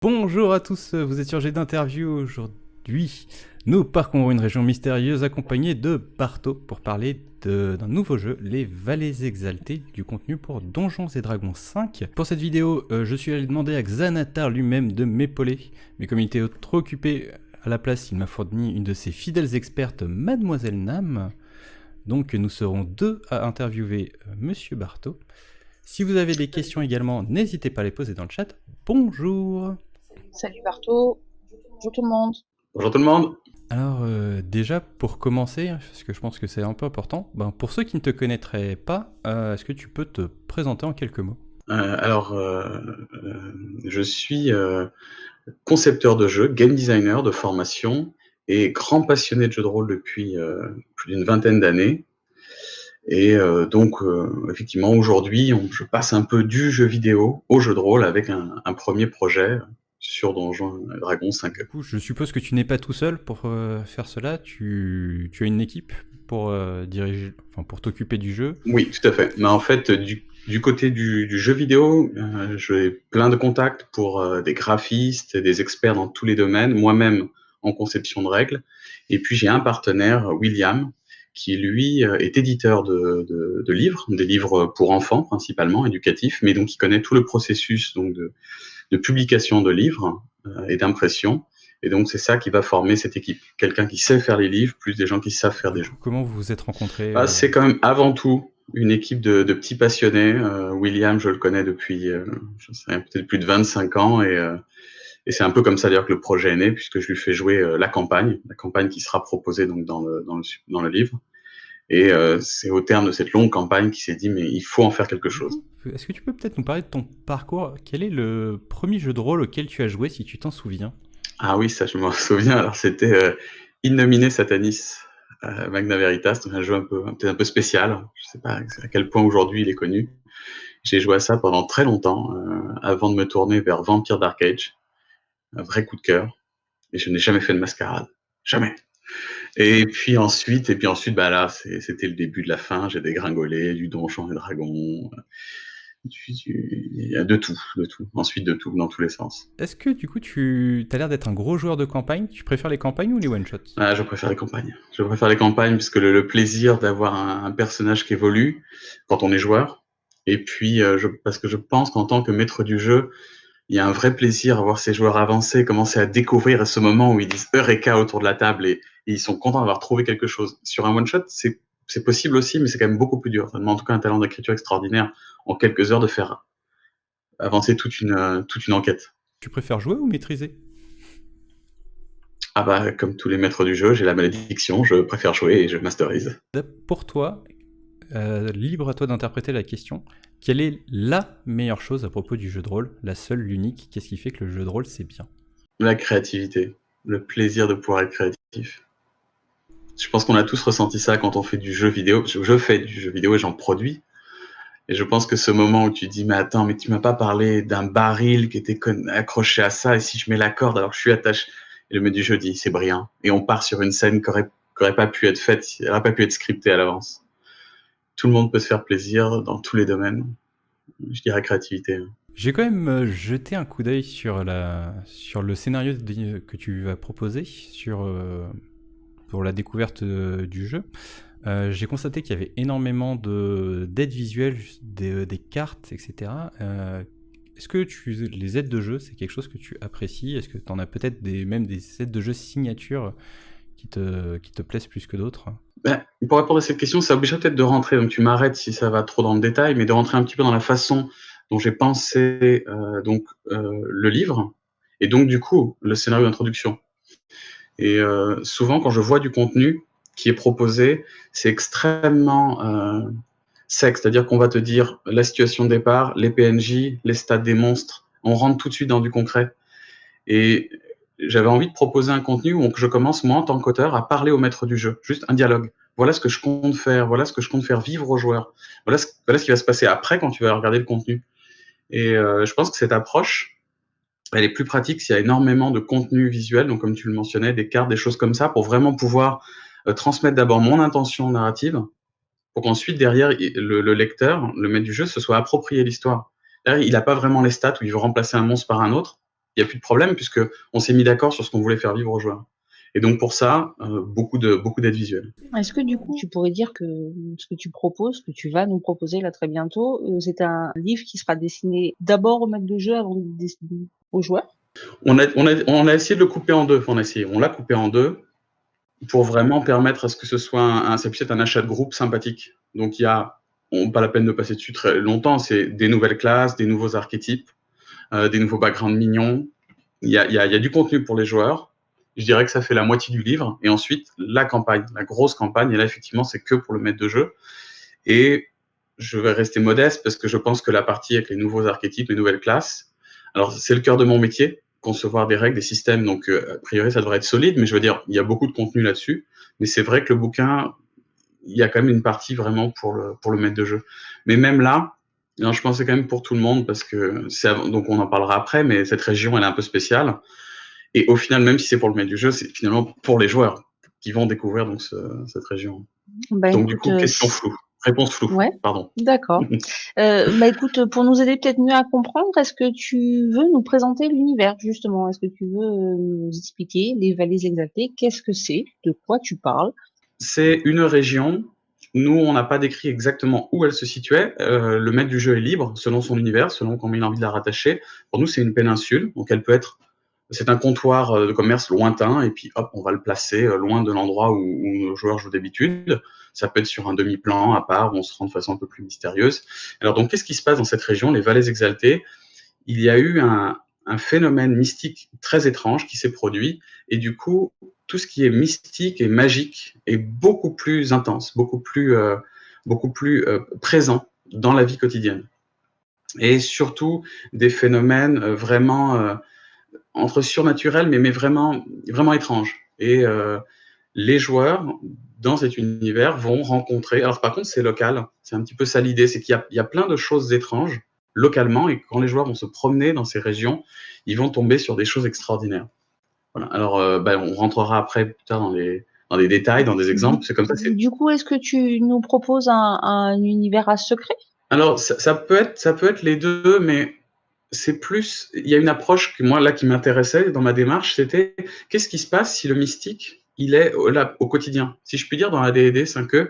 Bonjour à tous, vous êtes sur Jet d'interview aujourd'hui. Nous parcourons une région mystérieuse accompagnée de Barto pour parler d'un nouveau jeu, les Vallées Exaltées, du contenu pour Donjons et Dragons 5. Pour cette vidéo, je suis allé demander à Xanatar lui-même de m'épauler, mais comme il était trop occupé à la place, il m'a fourni une de ses fidèles expertes, Mademoiselle Nam. Donc nous serons deux à interviewer Monsieur Barto. Si vous avez des questions également, n'hésitez pas à les poser dans le chat. Bonjour. Salut Barto, bonjour tout le monde. Bonjour tout le monde. Alors déjà pour commencer, parce que je pense que c'est un peu important, pour ceux qui ne te connaîtraient pas, est-ce que tu peux te présenter en quelques mots? Je suis concepteur de jeux, game designer de formation et grand passionné de jeux de rôle depuis plus d'une vingtaine d'années. Et effectivement, aujourd'hui, je passe un peu du jeu vidéo au jeu de rôle avec un premier projet sur Donjons et Dragons 5. Du coup, je suppose que tu n'es pas tout seul pour faire cela, tu as une équipe pour diriger, enfin pour t'occuper du jeu. Oui, tout à fait. Mais en fait, du côté du jeu vidéo, j'ai plein de contacts pour des graphistes, des experts dans tous les domaines, moi-même en conception de règles. Et puis j'ai un partenaire, William, qui lui est éditeur de livres, des livres pour enfants principalement, éducatifs, mais donc il connaît tout le processus donc de publication de livres et d'impression. Et donc c'est ça qui va former cette équipe. Quelqu'un qui sait faire les livres, plus des gens qui savent faire Du des coup, jeux. comment vous vous êtes rencontrés C'est quand même avant tout une équipe de petits passionnés. William, je le connais depuis, je sais rien, peut-être plus de 25 ans et c'est un peu comme ça d'ailleurs que le projet est né, puisque je lui fais jouer la campagne qui sera proposée donc dans le livre. Et c'est au terme de cette longue campagne qu'il s'est dit mais il faut en faire quelque Du chose. coup, est-ce que tu peux peut-être nous parler de ton parcours? Quel est le premier jeu de rôle auquel tu as joué, si tu t'en souviens? Ah oui, ça je m'en souviens. Alors c'était Innomine Satanis, Magna Veritas, donc un jeu peut-être un peu spécial. Je sais pas à quel point aujourd'hui il est connu. J'ai joué à ça pendant très longtemps, avant de me tourner vers Vampire Dark Age, un vrai coup de cœur. Et je n'ai jamais fait de mascarade, jamais. Et puis ensuite, bah là, c'était le début de la fin. J'ai dégringolé du Donjon et Dragons, il y a de tout, de tout. Ensuite de tout, dans tous les sens. Est-ce que du coup tu as l'air d'être un gros joueur de campagne? Tu préfères les campagnes ou les one-shots? Ah, je préfère les campagnes. Je préfère les campagnes puisque le plaisir d'avoir un personnage qui évolue quand on est joueur. Et puis, parce que je pense qu'en tant que maître du jeu, il y a un vrai plaisir à voir ces joueurs avancer, commencer à découvrir à ce moment où ils disent Eureka autour de la table et ils sont contents d'avoir trouvé quelque chose. Sur un one-shot, c'est possible aussi, mais c'est quand même beaucoup plus dur. Ça demande en tout cas un talent d'écriture extraordinaire en quelques heures de faire avancer toute une enquête. Tu préfères jouer ou maîtriser? Ah bah, comme tous les maîtres du jeu, j'ai la malédiction, je préfère jouer et je masterise. Pour toi, libre à toi d'interpréter la question, quelle est la meilleure chose à propos du jeu de rôle? La seule, l'unique, qu'est-ce qui fait que le jeu de rôle c'est bien? La créativité, le plaisir de pouvoir être créatif. Je pense qu'on a tous ressenti ça quand on fait du jeu vidéo. Je fais du jeu vidéo et j'en produis. Et je pense que ce moment où tu dis, mais attends, mais tu m'as pas parlé d'un baril qui était accroché à ça, et si je mets la corde, alors je suis attaché. Et le maître du jeu dit, c'est brillant. Et on part sur une scène qui aurait pas pu être faite, qui n'aurait pas pu être scriptée à l'avance. Tout le monde peut se faire plaisir dans tous les domaines. Je dirais créativité. J'ai quand même jeté un coup d'œil sur le scénario que tu vas proposer pour la découverte du jeu. J'ai constaté qu'il y avait énormément d'aides visuelles, des cartes, etc. Est-ce que les aides de jeu, c'est quelque chose que tu apprécies? Est-ce que tu en as peut-être même des aides de jeu signature qui te plaisent plus que d'autres? Ben, pour répondre à cette question, ça obligerait peut-être de rentrer, donc tu m'arrêtes si ça va trop dans le détail, mais de rentrer un petit peu dans la façon dont j'ai pensé le livre, et donc du coup le scénario d'introduction. Et souvent, quand je vois du contenu qui est proposé, c'est extrêmement sec, c'est-à-dire qu'on va te dire la situation de départ, les PNJ, les stats des monstres, on rentre tout de suite dans du concret. Et j'avais envie de proposer un contenu où je commence, moi, en tant qu'auteur, à parler au maître du jeu. Juste un dialogue. Voilà ce que je compte faire. Voilà ce que je compte faire vivre aux joueurs. Voilà ce qui va se passer après quand tu vas regarder le contenu. Et je pense que cette approche, elle est plus pratique s'il y a énormément de contenu visuel, donc comme tu le mentionnais, des cartes, des choses comme ça, pour vraiment pouvoir transmettre d'abord mon intention narrative, pour qu'ensuite, derrière, le lecteur, le maître du jeu, se soit approprié l'histoire. Derrière, il n'a pas vraiment les stats où il veut remplacer un monstre par un autre. il n'y a plus de problème puisqu'on s'est mis d'accord sur ce qu'on voulait faire vivre aux joueurs. Et donc pour ça, beaucoup d'aides visuelles. Est-ce que du coup, tu pourrais dire que ce que tu proposes, ce que tu vas nous proposer là très bientôt, c'est un livre qui sera destiné d'abord au maître de jeu avant de destiné aux joueurs? On a essayé de le couper en deux. On l'a coupé en deux pour vraiment permettre à ce que ce soit ça puisse être un achat de groupe sympathique. Donc pas la peine de passer dessus très longtemps, c'est des nouvelles classes, des nouveaux archétypes, des nouveaux backgrounds mignons. Il y a du contenu pour les joueurs. Je dirais que ça fait la moitié du livre. Et ensuite, la campagne, la grosse campagne. Et là, effectivement, c'est que pour le maître de jeu. Et je vais rester modeste parce que je pense que la partie avec les nouveaux archétypes, les nouvelles classes, alors c'est le cœur de mon métier, concevoir des règles, des systèmes. Donc, a priori, ça devrait être solide. Mais je veux dire, il y a beaucoup de contenu là-dessus. Mais c'est vrai que le bouquin, il y a quand même une partie vraiment pour le maître de jeu. Mais même là, non, je pense que c'est quand même pour tout le monde parce que donc on en parlera après, mais cette région elle est un peu spéciale. Et au final, même si c'est pour le maître du jeu, c'est finalement pour les joueurs qui vont découvrir donc cette région. Bah, Donc du écoute, coup, question floue, réponse floue. Ouais, Pardon. d'accord. Bah écoute, pour nous aider peut-être mieux à comprendre, est-ce que tu veux nous présenter l'univers justement? Est-ce que tu veux nous expliquer les vallées exaltées? Qu'est-ce que c'est? De quoi tu parles? C'est une région. Nous, on n'a pas décrit exactement où elle se situait. Le maître du jeu est libre selon son univers, selon combien il a envie de la rattacher. Pour nous, c'est une péninsule, donc elle peut être. C'est un comptoir de commerce lointain, et puis hop, on va le placer loin de l'endroit où nos joueurs jouent d'habitude. Ça peut être sur un demi-plan à part, où on se rend de façon un peu plus mystérieuse. Alors donc, qu'est-ce qui se passe dans cette région, les vallées exaltées? Il y a eu un phénomène mystique très étrange qui s'est produit, et du coup, tout ce qui est mystique et magique est beaucoup plus intense, beaucoup plus présent dans la vie quotidienne. Et surtout, des phénomènes vraiment entre surnaturels, mais vraiment, vraiment étranges. Et les joueurs, dans cet univers, vont rencontrer. Alors, par contre, c'est local. C'est un petit peu ça l'idée, c'est qu'il y a plein de choses étranges localement, et quand les joueurs vont se promener dans ces régions, ils vont tomber sur des choses extraordinaires. Voilà. Alors, on rentrera après plus tard dans les détails, dans des exemples. C'est comme ça. Du coup, est-ce que tu nous proposes un univers à secret? Alors, ça peut être les deux, mais c'est plus. Il y a une approche que moi là qui m'intéressait dans ma démarche, c'était qu'est-ce qui se passe si le mystique il est là au quotidien. Si je puis dire, dans la D&D 5e,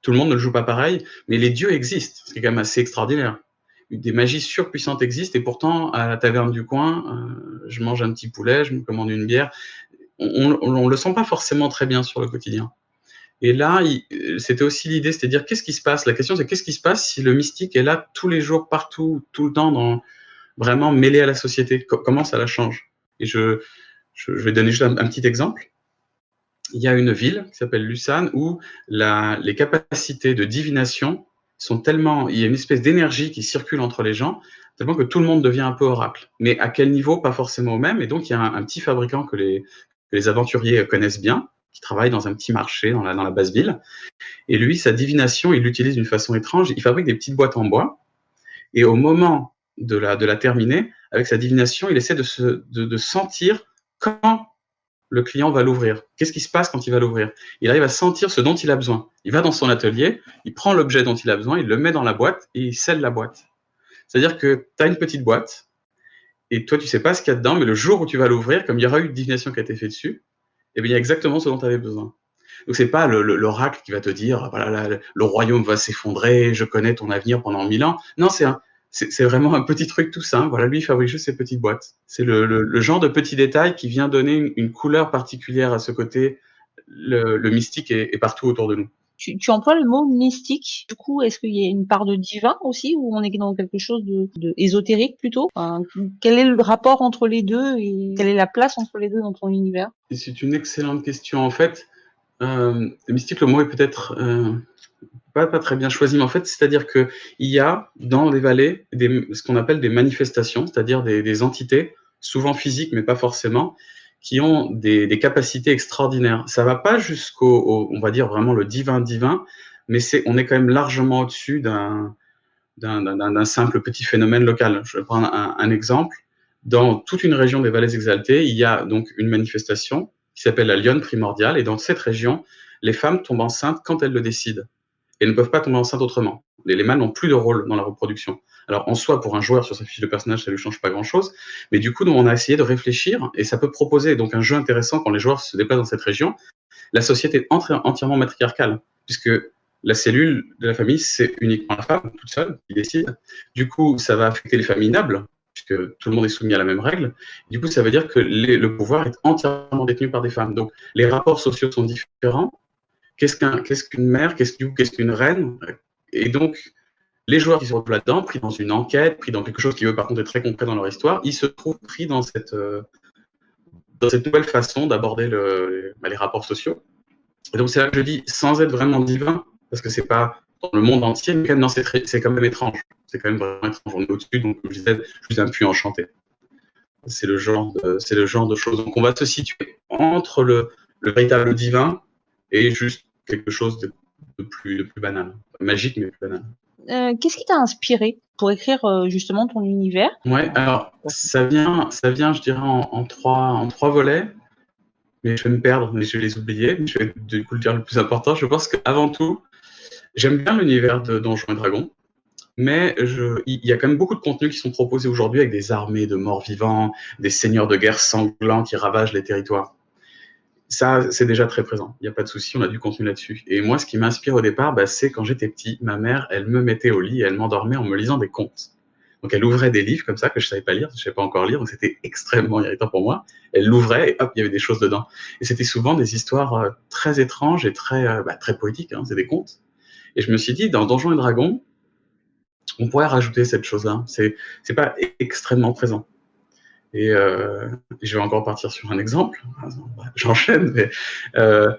tout le monde ne le joue pas pareil, mais les dieux existent, ce qui est quand même assez extraordinaire. Des magies surpuissantes existent, et pourtant à la taverne du coin, je mange un petit poulet, je me commande une bière. On le sent pas forcément très bien sur le quotidien. Et là, c'était aussi l'idée, c'était de dire qu'est-ce qui se passe. La question, c'est qu'est-ce qui se passe si le mystique est là tous les jours, partout, tout le temps, vraiment mêlé à la société. Comment ça la change? Et je vais donner juste un petit exemple. Il y a une ville qui s'appelle Lucane où les capacités de divination sont tellement. Il y a une espèce d'énergie qui circule entre les gens, tellement que tout le monde devient un peu oracle. Mais à quel niveau? Pas forcément au même. Et donc, il y a un petit fabricant que les aventuriers connaissent bien, qui travaille dans un petit marché dans la basse ville. Et lui, sa divination, il l'utilise d'une façon étrange. Il fabrique des petites boîtes en bois. Et au moment de la terminer, avec sa divination, il essaie de sentir quand le client va l'ouvrir. Qu'est-ce qui se passe quand il va l'ouvrir? Il arrive à sentir ce dont il a besoin. Il va dans son atelier, il prend l'objet dont il a besoin, il le met dans la boîte et il scelle la boîte. C'est-à-dire que tu as une petite boîte et toi, tu sais pas ce qu'il y a dedans, mais le jour où tu vas l'ouvrir, comme il y aura eu une divination qui a été faite dessus, eh bien, il y a exactement ce dont tu avais besoin. Donc, c'est pas l'oracle qui va te dire, voilà, le royaume va s'effondrer, je connais ton avenir pendant 1000 ans. Non, c'est vraiment un petit truc tout simple. Voilà, lui, il fabrique juste ses petites boîtes. C'est le genre de petit détail qui vient donner une couleur particulière à ce côté. Le mystique est partout autour de nous. Tu emploies le mot mystique. Du coup, est-ce qu'il y a une part de divin aussi, ou on est dans quelque chose de ésotérique plutôt? Quel est le rapport entre les deux et quelle est la place entre les deux dans ton univers? Et c'est une excellente question. En fait, le mystique, le mot est peut-être pas très bien choisi, mais en fait, c'est-à-dire qu'il y a dans les vallées ce qu'on appelle des manifestations, c'est-à-dire des entités, souvent physiques, mais pas forcément, qui ont des capacités extraordinaires. Ça va pas jusqu'au, on va dire vraiment le divin, mais on est quand même largement au-dessus d'un simple petit phénomène local. Je vais prendre un exemple. Dans toute une région des vallées exaltées, il y a donc une manifestation qui s'appelle la lionne primordiale, et dans cette région, les femmes tombent enceintes quand elles le décident et ne peuvent pas tomber enceintes autrement. Les mâles n'ont plus de rôle dans la reproduction. Alors en soi, pour un joueur sur sa fiche de personnage, ça lui change pas grand-chose, mais du coup, nous, on a essayé de réfléchir, et ça peut proposer donc un jeu intéressant quand les joueurs se déplacent dans cette région. La société est entièrement matriarcale, puisque la cellule de la famille, c'est uniquement la femme, toute seule, qui décide. Du coup, ça va affecter les familles nobles, puisque tout le monde est soumis à la même règle. Du coup, ça veut dire que le pouvoir est entièrement détenu par des femmes. Donc, les rapports sociaux sont différents. Qu'est-ce qu'une mère, qu'est-ce qu'une reine? Et donc, les joueurs qui se retrouvent là-dedans, pris dans une enquête, pris dans quelque chose qui, eux, par contre, est très concret dans leur histoire, ils se trouvent pris dans cette nouvelle façon d'aborder les rapports sociaux. Et donc, c'est là que je dis, sans être vraiment divin, parce que c'est pas dans le monde entier, mais quand même, c'est quand même étrange. C'est quand même vraiment étrange. On est au-dessus, donc je disais, je suis un puits enchanté. C'est le genre de choses. Donc, on va se situer entre le véritable divin et juste quelque chose de plus banal. Magique, mais plus banal. Qu'est-ce qui t'a inspiré pour écrire justement ton univers? Ouais, alors ça vient, je dirais, en trois volets, mais je vais me perdre, mais je vais les oublier. Je vais du coup le dire le plus important. Je pense qu'avant tout, j'aime bien l'univers de Donjons et Dragons, mais il y a quand même beaucoup de contenus qui sont proposés aujourd'hui avec des armées de morts vivants, des seigneurs de guerre sanglants qui ravagent les territoires. Ça, c'est déjà très présent. Il n'y a pas de souci, on a du contenu là-dessus. Et moi, ce qui m'inspire au départ, c'est quand j'étais petit, ma mère, elle me mettait au lit et elle m'endormait en me lisant des contes. Donc, elle ouvrait des livres comme ça que je savais pas lire, je savais pas encore lire, donc c'était extrêmement irritant pour moi. Elle l'ouvrait et hop, il y avait des choses dedans. Et c'était souvent des histoires très étranges et très poétiques, hein, c'est des contes. Et je me suis dit, dans Donjons et Dragons, on pourrait rajouter cette chose-là. C'est pas extrêmement présent. Et je vais encore partir sur un exemple. J'enchaîne, mais on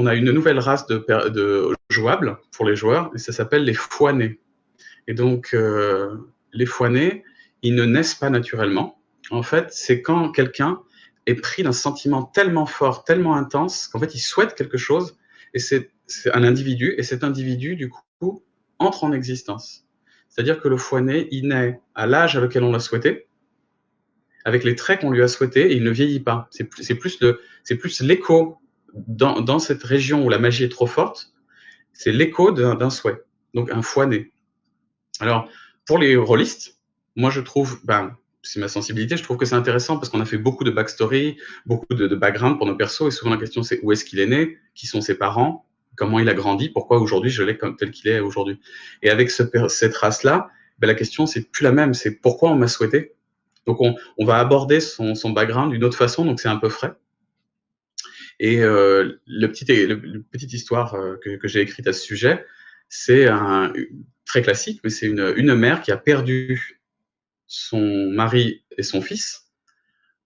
a une nouvelle race de jouables pour les joueurs, et ça s'appelle les Foinés. Et donc, les Foinés, ils ne naissent pas naturellement. En fait, c'est quand quelqu'un est pris d'un sentiment tellement fort, tellement intense, qu'en fait, il souhaite quelque chose, et c'est un individu, et cet individu, du coup, entre en existence. C'est-à-dire que le Foiné, il naît à l'âge à lequel on l'a souhaité, avec les traits qu'on lui a souhaités, et il ne vieillit pas. C'est plus l'écho dans cette région où la magie est trop forte, c'est l'écho d'un souhait. Donc un Foiné. Alors, pour les rôlistes, moi je trouve, c'est ma sensibilité, je trouve que c'est intéressant parce qu'on a fait beaucoup de backstory, beaucoup de background pour nos persos, et souvent la question c'est où est-ce qu'il est né, qui sont ses parents, comment il a grandi, pourquoi aujourd'hui je l'ai tel qu'il est aujourd'hui. Et avec cette race-là, la question c'est plus la même, c'est pourquoi on m'a souhaité. Donc on va aborder son background d'une autre façon, donc c'est un peu frais. Et la petite histoire que j'ai écrite à ce sujet, c'est très classique, mais c'est une mère qui a perdu son mari et son fils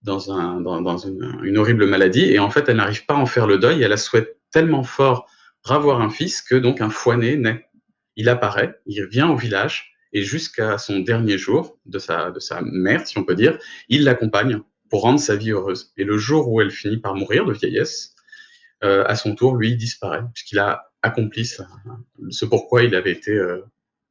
dans une horrible maladie, et en fait elle n'arrive pas à en faire le deuil, elle a souhaité tellement fort revoir un fils que donc un Foiné naît. Il apparaît, il vient au village, et jusqu'à son dernier jour de sa mère, si on peut dire, il l'accompagne pour rendre sa vie heureuse. Et le jour où elle finit par mourir de vieillesse, à son tour, lui, il disparaît, puisqu'il a accompli ce pourquoi il avait été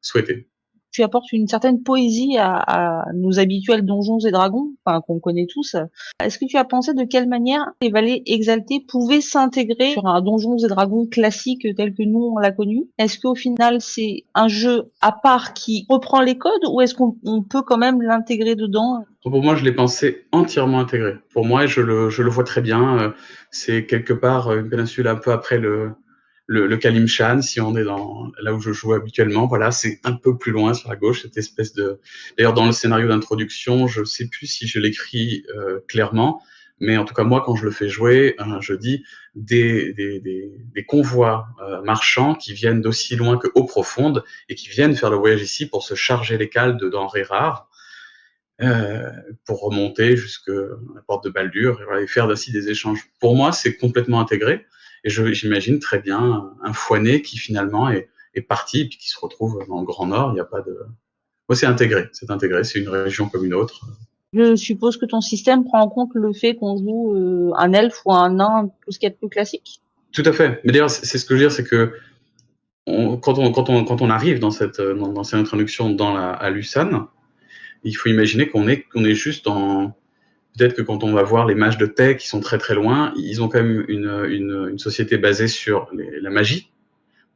souhaité. Tu apportes une certaine poésie à nos habituels Donjons et Dragons, qu'on connaît tous. Est-ce que tu as pensé de quelle manière les vallées exaltées pouvaient s'intégrer sur un Donjons et Dragons classique tel que nous on l'a connu? Est-ce qu'au final c'est un jeu à part qui reprend les codes, ou est-ce qu'on peut quand même l'intégrer dedans? Pour moi, je l'ai pensé entièrement intégré. Pour moi, je le vois très bien. C'est quelque part une péninsule un peu après le Kalimshan, si on est là où je joue habituellement. Voilà, c'est un peu plus loin sur la gauche, cette espèce de. D'ailleurs, dans le scénario d'introduction, je ne sais plus si je l'écris clairement, mais en tout cas, moi, quand je le fais jouer, je dis des convois marchands qui viennent d'aussi loin que eau profonde et qui viennent faire le voyage ici pour se charger les cales de denrées rares. Pour remonter jusqu'à la porte de Baldur et faire ainsi des échanges. Pour moi, c'est complètement intégré, et j'imagine très bien un Foiné qui finalement est parti et puis qui se retrouve dans le Grand Nord. Il n'y a pas de. Moi, c'est intégré, c'est une région comme une autre. Je suppose que ton système prend en compte le fait qu'on joue un elfe ou un nain, tout ce qui est plus classique. Tout à fait. Mais d'ailleurs, c'est ce que je veux dire, c'est que quand on arrive dans cette introduction à Lusan, il faut imaginer qu'on est juste dans. Peut-être que quand on va voir les mages de Thé qui sont très très loin, ils ont quand même une société basée sur la magie.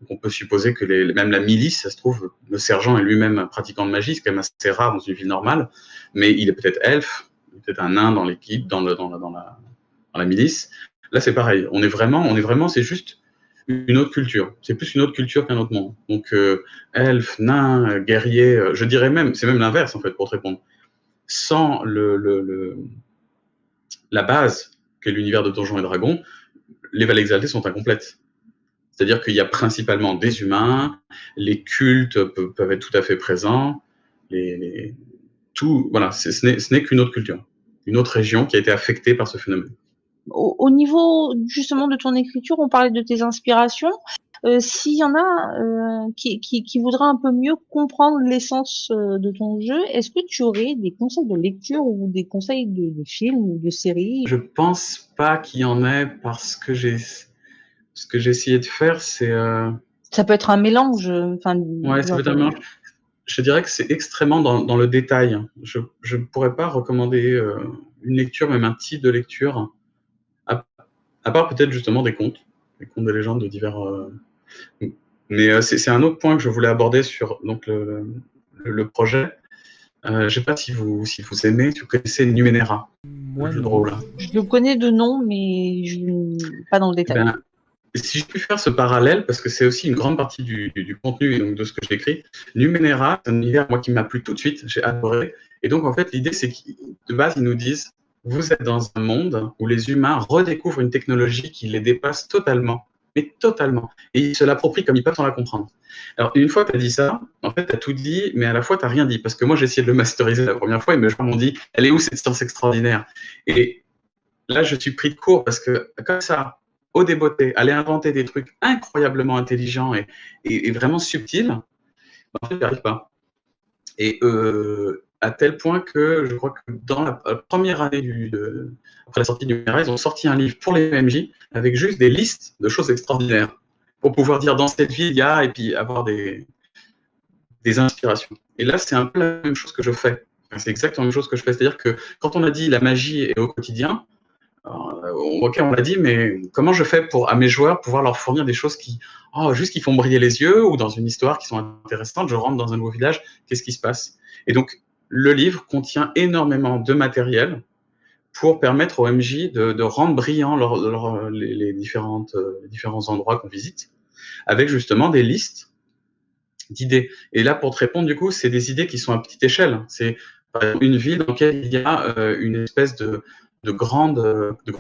Donc on peut supposer que même la milice, ça se trouve, le sergent est lui-même pratiquant de magie, c'est quand même assez rare dans une ville normale, mais il est peut-être elfe, peut-être un nain dans l'équipe, dans la milice. Là, c'est pareil. On est vraiment, c'est juste une autre culture. C'est plus une autre culture qu'un autre monde. Donc, elfe, nain, guerrier, je dirais même, c'est même l'inverse en fait pour te répondre. Sans la base qu'est l'univers de Donjons et Dragons, les Vallées Exaltées sont incomplètes. C'est-à-dire qu'il y a principalement des humains, les cultes peuvent être tout à fait présents, voilà, ce n'est qu'une autre culture, une autre région qui a été affectée par ce phénomène. Au niveau justement de ton écriture, on parlait de tes inspirations. S'il y en a qui voudraient un peu mieux comprendre l'essence de ton jeu, est-ce que tu aurais des conseils de lecture ou des conseils de films ou de séries? Je pense pas qu'il y en ait parce que ce que j'ai essayé de faire, c'est Ça peut être un mélange. ouais, ça peut être un mélange. Je dirais que c'est extrêmement dans le détail. Je ne pourrais pas recommander une lecture, même un type de lecture, à part peut-être justement des contes de légendes de divers. Mais c'est un autre point que je voulais aborder sur donc, le projet. Je ne sais pas si vous aimez, si vous connaissez Numenera, Moi, le jeu de non. rôle. Je le connais de nom, mais pas dans le Eh détail. ben, si je puis faire ce parallèle, parce que c'est aussi une grande partie du contenu et donc de ce que j'écris, Numenera, c'est un univers moi, qui m'a plu tout de suite, j'ai adoré. Et donc en fait, l'idée, c'est que de base, ils nous disent, vous êtes dans un monde où les humains redécouvrent une technologie qui les dépasse totalement, mais totalement. Et ils se l'approprient comme ils peuvent sans la comprendre. Alors une fois que tu as dit ça, en fait, tu as tout dit, mais à la fois, tu n'as rien dit. Parce que moi, j'ai essayé de le masteriser la première fois et mes gens m'ont dit, elle est où cette science extraordinaire? Et là, je suis pris de court parce que comme ça, au débeauté, aller inventer des trucs incroyablement intelligents et vraiment subtils, en fait, j'y arrive pas. Et à tel point que je crois que dans la première année après la sortie du Numenera, ils ont sorti un livre pour les MJ avec juste des listes de choses extraordinaires pour pouvoir dire dans cette ville il y a, et puis avoir des inspirations. Et là, c'est un peu la même chose que je fais. C'est exactement la même chose que je fais. C'est-à-dire que quand on a dit la magie est au quotidien, ok, on l'a dit, mais comment je fais à mes joueurs pouvoir leur fournir des choses juste qui font briller les yeux, ou dans une histoire qui sont intéressantes, je rentre dans un nouveau village, qu'est-ce qui se passe? Et donc, le livre contient énormément de matériel pour permettre aux MJ de rendre brillants les différents endroits qu'on visite, avec justement des listes d'idées. Et là, pour te répondre, du coup, c'est des idées qui sont à petite échelle. C'est par exemple une ville dans laquelle il y a une espèce de grands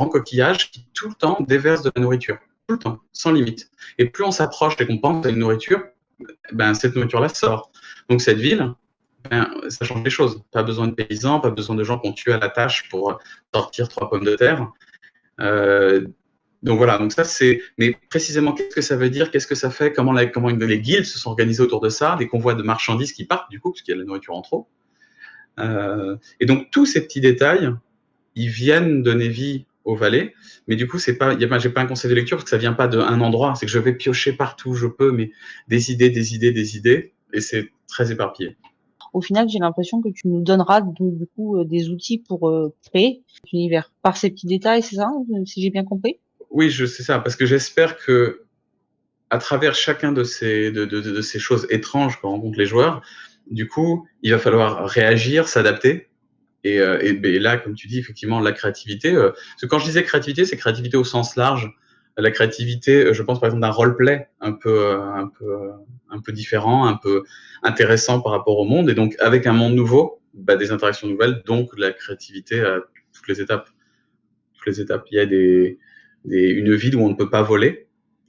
coquillages qui tout le temps déversent de la nourriture, tout le temps, sans limite. Et plus on s'approche et qu'on pense à une nourriture, ben, cette nourriture-là sort. Donc cette ville, ben, ça change les choses. Pas besoin de paysans, pas besoin de gens qu'on tue à la tâche pour sortir 3 pommes de terre. Donc voilà, donc ça c'est. Mais précisément, qu'est-ce que ça veut dire? Qu'est-ce que ça fait? Comment les guildes se sont organisées autour de ça? Des convois de marchandises qui partent, du coup, parce qu'il y a de la nourriture en trop. Et donc tous ces petits détails, ils viennent donner vie aux vallées, mais du coup, j'ai pas un conseil de lecture parce que ça vient pas d'un endroit, c'est que je vais piocher partout où je peux, mais des idées, et c'est très éparpillé. Au final, j'ai l'impression que tu nous donneras du coup des outils pour créer cet univers par ces petits détails, c'est ça, si j'ai bien compris? Oui, c'est ça, parce que j'espère que à travers chacun de ces choses étranges que rencontrent les joueurs, du coup, il va falloir réagir, s'adapter. Et là, comme tu dis, effectivement, la créativité. Parce que quand je disais créativité, c'est créativité au sens large. La créativité, je pense par exemple d'un roleplay un peu différent, un peu intéressant par rapport au monde. Et donc, avec un monde nouveau, des interactions nouvelles, donc la créativité à toutes les étapes. Il y a une ville où on ne peut pas voler.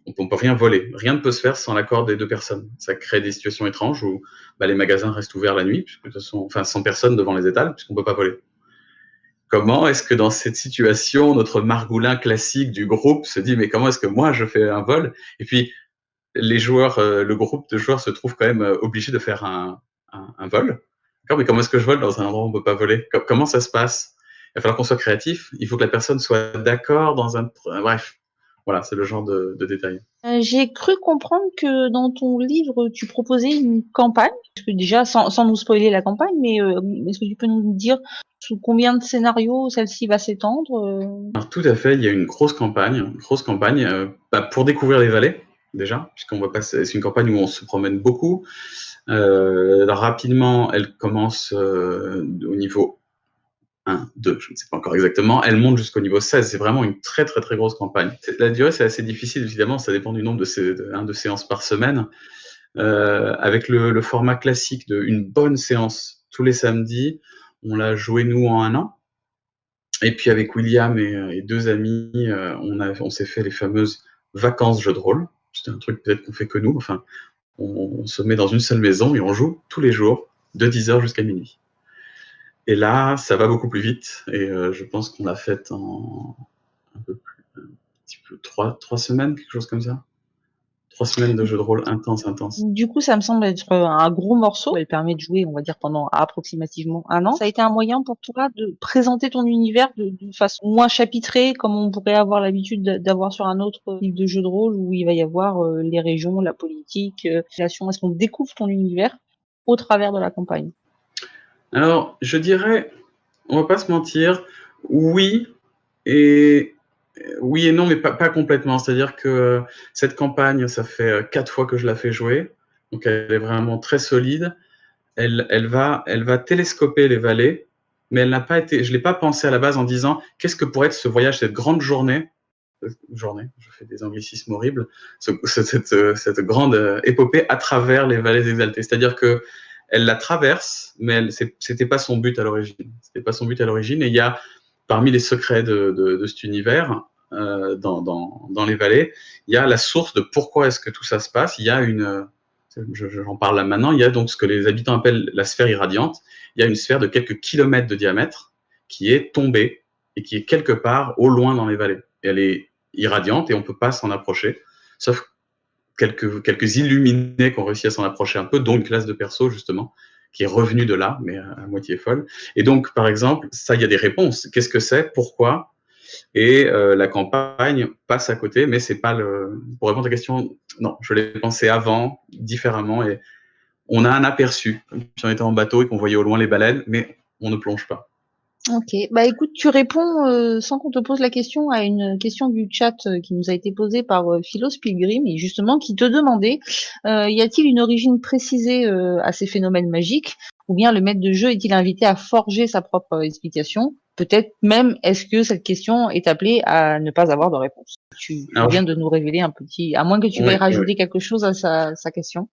On ne peut rien voler. Rien ne peut se faire sans l'accord des deux personnes. Ça crée des situations étranges où les magasins restent ouverts la nuit, puisque de toute façon, sans personne devant les étals, puisqu'on ne peut pas voler. Comment est-ce que dans cette situation, notre margoulin classique du groupe se dit mais comment est-ce que moi je fais un vol? Et puis les joueurs, le groupe de joueurs se trouve quand même obligé de faire un vol. Mais comment est-ce que je vole dans un endroit où on ne peut pas voler? Comment ça se passe? Il va falloir qu'on soit créatif. Il faut que la personne soit d'accord dans un. Bref, voilà, c'est le genre de détails. J'ai cru comprendre que dans ton livre, tu proposais une campagne. Parce que déjà, sans nous spoiler la campagne, mais est-ce que tu peux nous dire sous combien de scénarios celle-ci va s'étendre? Alors tout à fait, il y a une grosse campagne pour découvrir les vallées. déjà, puisqu'on va passer, c'est une campagne où on se promène beaucoup. Rapidement, elle commence au niveau 1, 2, je ne sais pas encore exactement, elle monte jusqu'au niveau 16. C'est vraiment une très très très grosse campagne. La durée, c'est assez difficile, évidemment, ça dépend du nombre de séances par semaine. Avec le format classique d'une bonne séance tous les samedis, on l'a joué nous en 1 an. Et puis avec William et 2 amis, on s'est fait les fameuses vacances jeux de rôle. C'est un truc peut-être qu'on fait que nous. Enfin, on se met dans une seule maison et on joue tous les jours de 10h jusqu'à minuit. Et là, ça va beaucoup plus vite. Et je pense qu'on l'a faite en un petit peu 3 semaines, quelque chose comme ça. 3 semaines de jeux de rôle intense. Du coup, ça me semble être un gros morceau. Elle permet de jouer, on va dire, pendant approximativement 1 an. Ça a été un moyen pour toi de présenter ton univers de façon moins chapitrée, comme on pourrait avoir l'habitude d'avoir sur un autre type de jeu de rôle où il va y avoir les régions, la politique, l'action. Est-ce qu'on découvre ton univers au travers de la campagne? Alors, je dirais, on va pas se mentir, oui et oui et non, mais pas complètement. C'est-à-dire que cette campagne, ça fait 4 fois que je la fais jouer, donc elle est vraiment très solide. Elle va télescoper les vallées, mais je l'ai pas pensé à la base en disant qu'est-ce que pourrait être ce voyage, cette grande journée, je fais des anglicismes horribles, cette grande épopée à travers les vallées exaltées. C'est-à-dire que elle la traverse, mais c'était pas son but à l'origine. C'était pas son but à l'origine. Et il y a parmi les secrets de cet univers, dans les vallées, il y a la source de pourquoi est-ce que tout ça se passe. Il y a j'en parle là maintenant, il y a donc ce que les habitants appellent la sphère irradiante. Il y a une sphère de quelques kilomètres de diamètre qui est tombée et qui est quelque part au loin dans les vallées. Et elle est irradiante et on ne peut pas s'en approcher, sauf quelques illuminés qui ont réussi à s'en approcher un peu, dont une classe de perso justement, qui est revenue de là, mais à moitié folle. Et donc, par exemple, ça, il y a des réponses. Qu'est-ce que c'est? Pourquoi? Et la campagne passe à côté, mais c'est pas pour répondre à ta question, non, je l'ai pensé avant, différemment, et on a un aperçu, comme si on était en bateau et qu'on voyait au loin les baleines, mais on ne plonge pas. Ok, bah écoute, tu réponds sans qu'on te pose la question à une question du chat qui nous a été posée par Philos Pilgrim et justement qui te demandait y a-t-il une origine précisée à ces phénomènes magiques ou bien le maître de jeu est-il invité à forger sa propre explication? Peut-être même est-ce que cette question est appelée à ne pas avoir de réponse? Tu Alors, viens de nous révéler un petit, à moins que tu veuilles oui, rajouter quelque chose à sa question.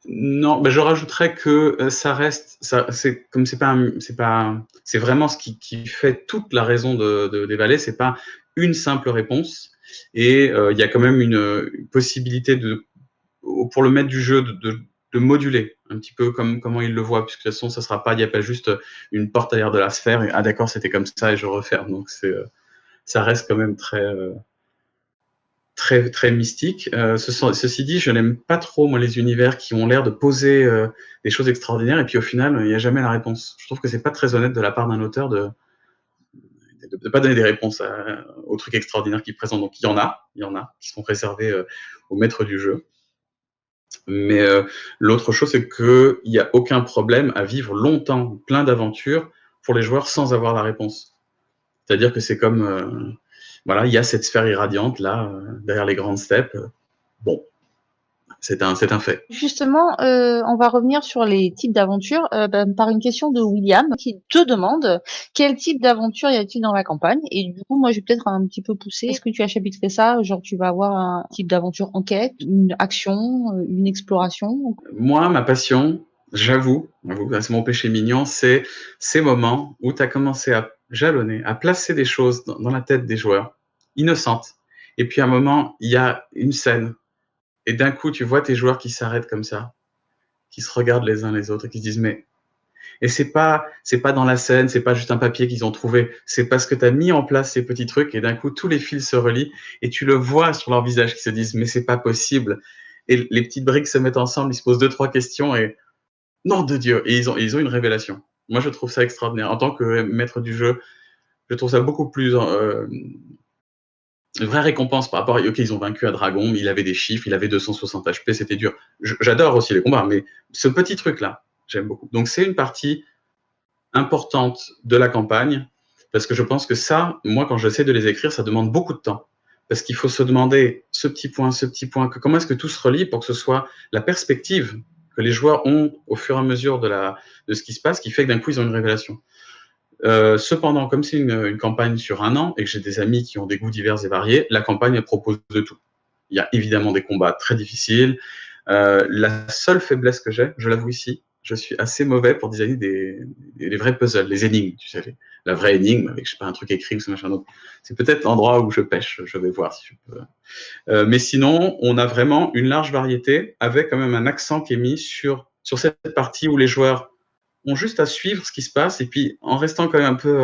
Non, je rajouterais que ça reste, c'est comme c'est vraiment ce qui fait toute la raison des vallées. C'est pas une simple réponse, et il y a quand même une possibilité pour le maître du jeu de moduler un petit peu comme comment il le voit, puisque de toute façon, ça sera pas, il n'y a pas juste une porte à l'air de la sphère et ah d'accord, c'était comme ça et je referme. Donc ça reste quand même très, très mystique. Ceci dit, je n'aime pas trop, moi, les univers qui ont l'air de poser des choses extraordinaires et puis au final, il n'y a jamais la réponse. Je trouve que c'est pas très honnête de la part d'un auteur de pas donner des réponses aux trucs extraordinaires qu'il présente. Donc il y en a qui sont réservés au maître du jeu. Mais l'autre chose, c'est qu'il n'y a aucun problème à vivre longtemps, plein d'aventures pour les joueurs sans avoir la réponse. C'est-à-dire que c'est comme, voilà, il y a cette sphère irradiante là, derrière les grandes steppes. Bon, c'est un fait. Justement, on va revenir sur les types d'aventures par une question de William qui te demande quel type d'aventure y a-t-il dans la campagne? Et du coup, moi, je vais peut-être un petit peu pousser. Est-ce que tu as chapitré ça? Genre, tu vas avoir un type d'aventure enquête, une action, une exploration? Moi, ma passion, j'avoue, c'est mon péché mignon, c'est ces moments où tu as commencé à jalonner, à placer des choses dans la tête des joueurs, innocentes. Et puis à un moment, il y a une scène, et d'un coup, tu vois tes joueurs qui s'arrêtent comme ça, qui se regardent les uns les autres et qui se disent mais. Et c'est pas dans la scène, c'est pas juste un papier qu'ils ont trouvé, c'est parce que tu as mis en place ces petits trucs et d'un coup tous les fils se relient et tu le vois sur leur visage qui se disent mais c'est pas possible. Et les petites briques se mettent ensemble, ils se posent 2-3 questions et nom de Dieu, et ils ont une révélation. Moi je trouve ça extraordinaire. En tant que maître du jeu, je trouve ça beaucoup plus une vraie récompense par rapport à OK, ils ont vaincu un dragon, il avait des chiffres, il avait 260 HP, c'était dur. J'adore aussi les combats, mais ce petit truc-là, j'aime beaucoup. Donc c'est une partie importante de la campagne, parce que je pense que ça, moi, quand j'essaie de les écrire, ça demande beaucoup de temps. parce qu'il faut se demander ce petit point, comment est-ce que tout se relie pour que ce soit la perspective que les joueurs ont au fur et à mesure de ce qui se passe, qui fait que d'un coup, ils ont une révélation. Cependant, comme c'est une campagne sur 1 an et que j'ai des amis qui ont des goûts divers et variés, la campagne, elle propose de tout. Il y a évidemment des combats très difficiles. La seule faiblesse que j'ai, je l'avoue ici, je suis assez mauvais pour designer les vrais puzzles, les énigmes, tu sais, la vraie énigme avec, je sais pas, un truc écrit ou ce machin d'autre. C'est peut-être l'endroit où je pêche, je vais voir si je peux. Mais sinon, on a vraiment une large variété avec quand même un accent qui est mis sur cette partie où les joueurs ont juste à suivre ce qui se passe et puis en restant quand même un peu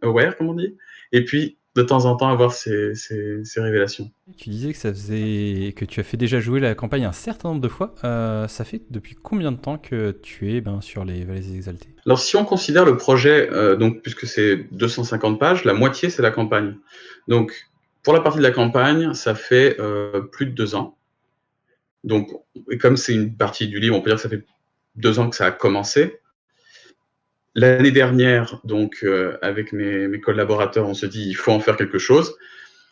aware, comme on dit, et puis de temps en temps avoir ces révélations. Tu disais que tu as fait déjà jouer la campagne un certain nombre de fois. Ça fait depuis combien de temps que tu es sur les Vallées Exaltées? Alors si on considère le projet, donc puisque c'est 250 pages, la moitié c'est la campagne. Donc pour la partie de la campagne, ça fait plus de 2 ans. Donc, et comme c'est une partie du livre, on peut dire que ça fait 2 ans que ça a commencé. L'année dernière, donc, avec mes collaborateurs, on se dit il faut en faire quelque chose.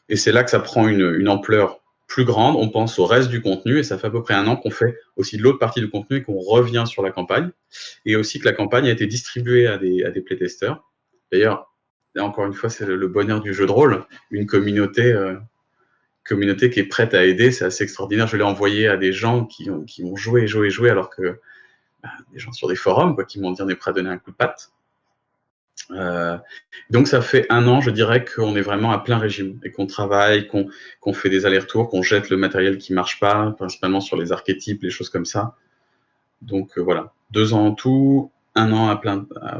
Et c'est là que ça prend une ampleur plus grande. On pense au reste du contenu et ça fait à peu près 1 an qu'on fait aussi de l'autre partie du contenu et qu'on revient sur la campagne. Et aussi que la campagne a été distribuée à des playtesters. D'ailleurs, là, encore une fois, c'est le bonheur du jeu de rôle. Une communauté qui est prête à aider, c'est assez extraordinaire. Je l'ai envoyé à des gens qui ont joué, alors que des gens sur des forums qui m'ont dit on est prêt à donner un coup de patte. Donc ça fait 1 an, je dirais, qu'on est vraiment à plein régime et qu'on travaille, qu'on fait des allers-retours, qu'on jette le matériel qui marche pas, principalement sur les archétypes, les choses comme ça. Donc voilà, 2 ans en tout, 1 an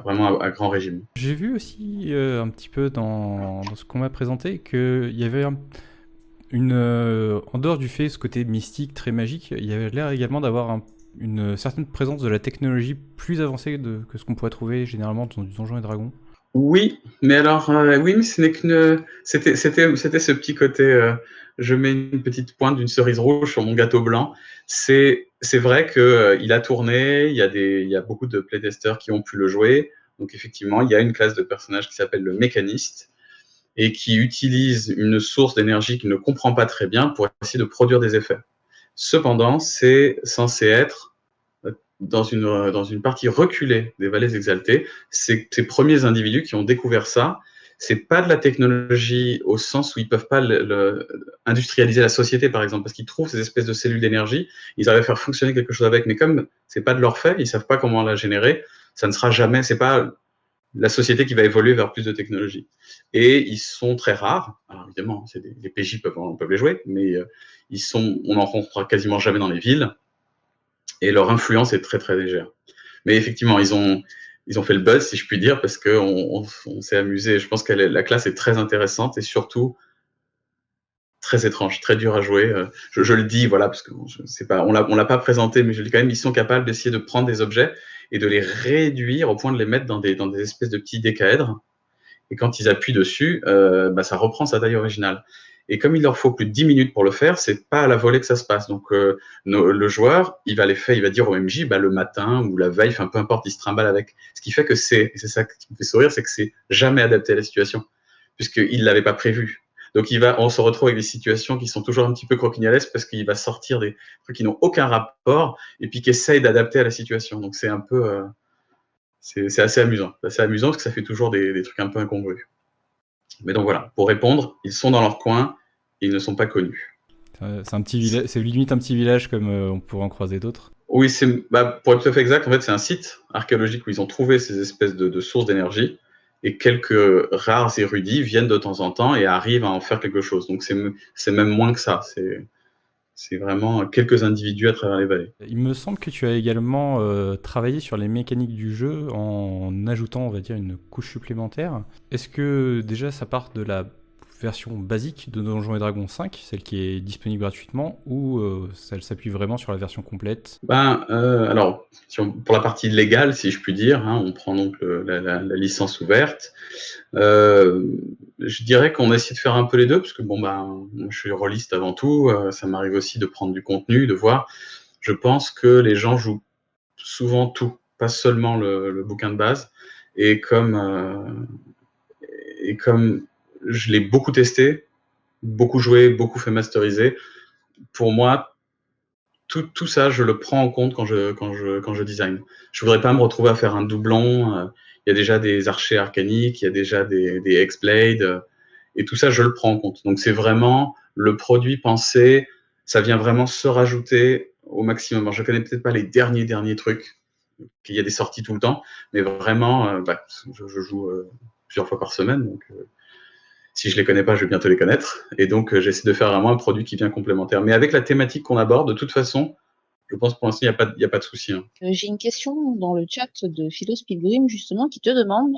vraiment à grand régime. J'ai vu aussi un petit peu dans ce qu'on m'a présenté qu'il y avait en dehors du fait ce côté mystique, très magique, il y avait l'air également d'avoir une certaine présence de la technologie plus avancée que ce qu'on pourrait trouver généralement dans du Donjons et Dragons. Oui, mais alors, oui, mais ce n'est c'était ce petit côté, je mets une petite pointe d'une cerise rouge sur mon gâteau blanc. C'est vrai que il a tourné, il y a beaucoup de playtesters qui ont pu le jouer. Donc effectivement, il y a une classe de personnage qui s'appelle le mécaniste et qui utilise une source d'énergie qu'il ne comprend pas très bien pour essayer de produire des effets. Cependant, c'est censé être dans une partie reculée des Vallées Exaltées, ces premiers individus qui ont découvert ça, c'est pas de la technologie au sens où ils peuvent pas industrialiser la société, par exemple, parce qu'ils trouvent ces espèces de cellules d'énergie, ils arrivent à faire fonctionner quelque chose avec, mais comme c'est pas de leur fait, ils savent pas comment la générer, ça ne sera jamais, c'est pas la société qui va évoluer vers plus de technologie. Et ils sont très rares. Alors évidemment, les PJ peuvent les jouer, mais on n'en rencontrera quasiment jamais dans les villes. Et leur influence est très très légère. Mais effectivement, ils ont fait le buzz, si je puis dire, parce qu'on s'est amusé. Je pense que la classe est très intéressante et surtout très étrange, très dur à jouer. Je le dis, voilà, parce que on l'a pas présenté, mais je le dis quand même, ils sont capables d'essayer de prendre des objets et de les réduire au point de les mettre dans des espèces de petits décaèdres. Et quand ils appuient dessus, ça reprend sa taille originale. Et comme il leur faut plus de 10 minutes pour le faire, c'est pas à la volée que ça se passe. Donc le joueur, il va dire au MJ, le matin ou la veille, peu importe, il se trimballe avec. Ce qui fait que c'est ça qui me fait sourire, c'est que c'est jamais adapté à la situation, puisqu'il l'avait pas prévu. Donc on se retrouve avec des situations qui sont toujours un petit peu croquignolesques parce qu'il va sortir des trucs qui n'ont aucun rapport et puis qui essayent d'adapter à la situation. Donc c'est un peu, c'est assez amusant. C'est assez amusant parce que ça fait toujours des trucs un peu incongrus. Mais donc voilà, pour répondre, ils sont dans leur coin, ils ne sont pas connus. C'est un petit village, c'est limite un petit village comme on pourrait en croiser d'autres. Oui, pour être tout à fait exact, en fait, c'est un site archéologique où ils ont trouvé ces espèces de sources d'énergie et quelques rares érudits viennent de temps en temps et arrivent à en faire quelque chose. Donc c'est même moins que ça. C'est vraiment quelques individus à travers les vallées. Il me semble que tu as également travaillé sur les mécaniques du jeu en ajoutant, on va dire, une couche supplémentaire. Est-ce que déjà ça part de la version basique de Donjons et Dragons 5, celle qui est disponible gratuitement, ou elle s'appuie vraiment sur la version complète? Alors, pour la partie légale, si je puis dire, on prend donc la licence ouverte. Je dirais qu'on essaie de faire un peu les deux, parce que je suis rôliste avant tout, ça m'arrive aussi de prendre du contenu, de voir. Je pense que les gens jouent souvent tout, pas seulement le bouquin de base. Et comme je l'ai beaucoup testé, beaucoup joué, beaucoup fait masteriser. Pour moi, tout ça, je le prends en compte quand je design. Je voudrais pas me retrouver à faire un doublon. Il y a déjà des archers arcaniques, il y a déjà des Hexblade, et tout ça, je le prends en compte. Donc c'est vraiment le produit pensé, ça vient vraiment se rajouter au maximum. Alors, je connais peut-être pas les derniers trucs, qu'il y a des sorties tout le temps, mais vraiment, je joue plusieurs fois par semaine, donc si je les connais pas, je vais bientôt les connaître. Et donc, j'essaie de faire vraiment un produit qui vient complémentaire. Mais avec la thématique qu'on aborde, de toute façon, je pense que pour l'instant, il n'y a pas de souci. Hein. J'ai une question dans le chat de Philos Pilgrim, justement, qui te demande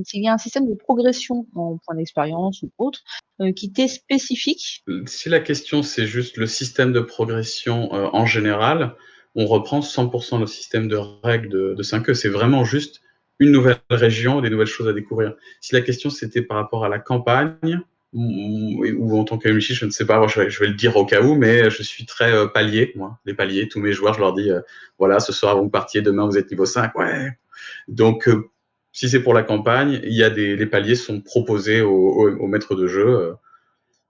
s'il y a un système de progression en point d'expérience ou autre qui t'est spécifique. Si la question, c'est juste le système de progression en général, on reprend 100% le système de règles de 5e. C'est vraiment juste une nouvelle région, des nouvelles choses à découvrir. Si la question, c'était par rapport à la campagne, ou en tant qu'MJ, je ne sais pas, moi, je vais le dire au cas où, mais je suis très palier, moi, les paliers, tous mes joueurs, je leur dis, voilà, ce soir vous partiez, demain vous êtes niveau 5, ouais. Donc, si c'est pour la campagne, les paliers sont proposés au maître de jeu,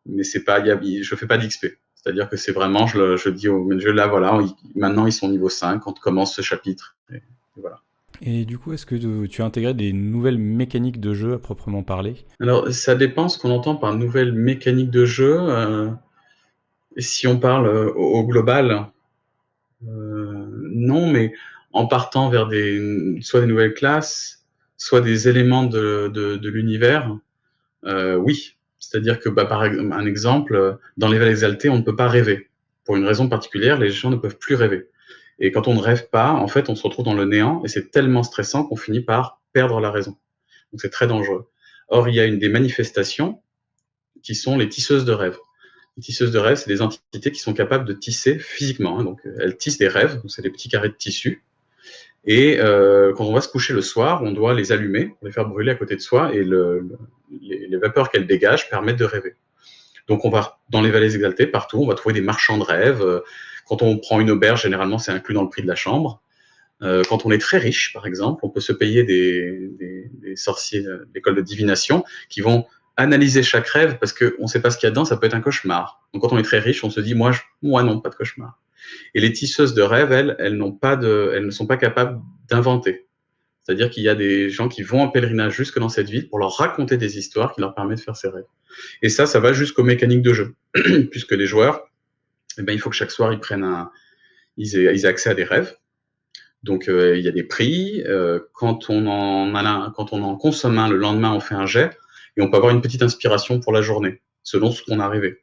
mais c'est pas, je fais pas d'XP. C'est-à-dire que c'est vraiment, je dis au maître de jeu, là, voilà, maintenant ils sont niveau 5 quand commence ce chapitre. Et voilà. Et du coup, est-ce que tu as intégré des nouvelles mécaniques de jeu à proprement parler? Alors, ça dépend ce qu'on entend par nouvelle mécanique de jeu. Si on parle au global, non, mais en partant vers soit des nouvelles classes, soit des éléments de l'univers, oui. C'est-à-dire que, par exemple, un exemple, dans les Vallées Exaltées, on ne peut pas rêver. Pour une raison particulière, les gens ne peuvent plus rêver. Et quand on ne rêve pas, en fait, on se retrouve dans le néant, et c'est tellement stressant qu'on finit par perdre la raison. Donc c'est très dangereux. Or, il y a des manifestations qui sont les tisseuses de rêves. Les tisseuses de rêves, c'est des entités qui sont capables de tisser physiquement. Hein. Donc, elles tissent des rêves, donc c'est des petits carrés de tissu. Et quand on va se coucher le soir, on doit les allumer, pour les faire brûler à côté de soi, et les vapeurs qu'elles dégagent permettent de rêver. Donc, on va dans les vallées exaltées, partout, on va trouver des marchands de rêves. Quand on prend une auberge, généralement, c'est inclus dans le prix de la chambre. Quand on est très riche, par exemple, on peut se payer des sorciers de l'école de divination qui vont analyser chaque rêve parce qu'on ne sait pas ce qu'il y a dedans, ça peut être un cauchemar. Donc quand on est très riche, on se dit moi non, pas de cauchemar. Et les tisseuses de rêves, elles ne sont pas capables d'inventer. C'est-à-dire qu'il y a des gens qui vont en pèlerinage jusque dans cette ville pour leur raconter des histoires qui leur permettent de faire ces rêves. Et ça va jusqu'aux mécaniques de jeu, puisque les joueurs, il faut que chaque soir ils aient accès à des rêves. Donc il y a des prix. Quand on en consomme un, le lendemain on fait un jet et on peut avoir une petite inspiration pour la journée selon ce qu'on a rêvé.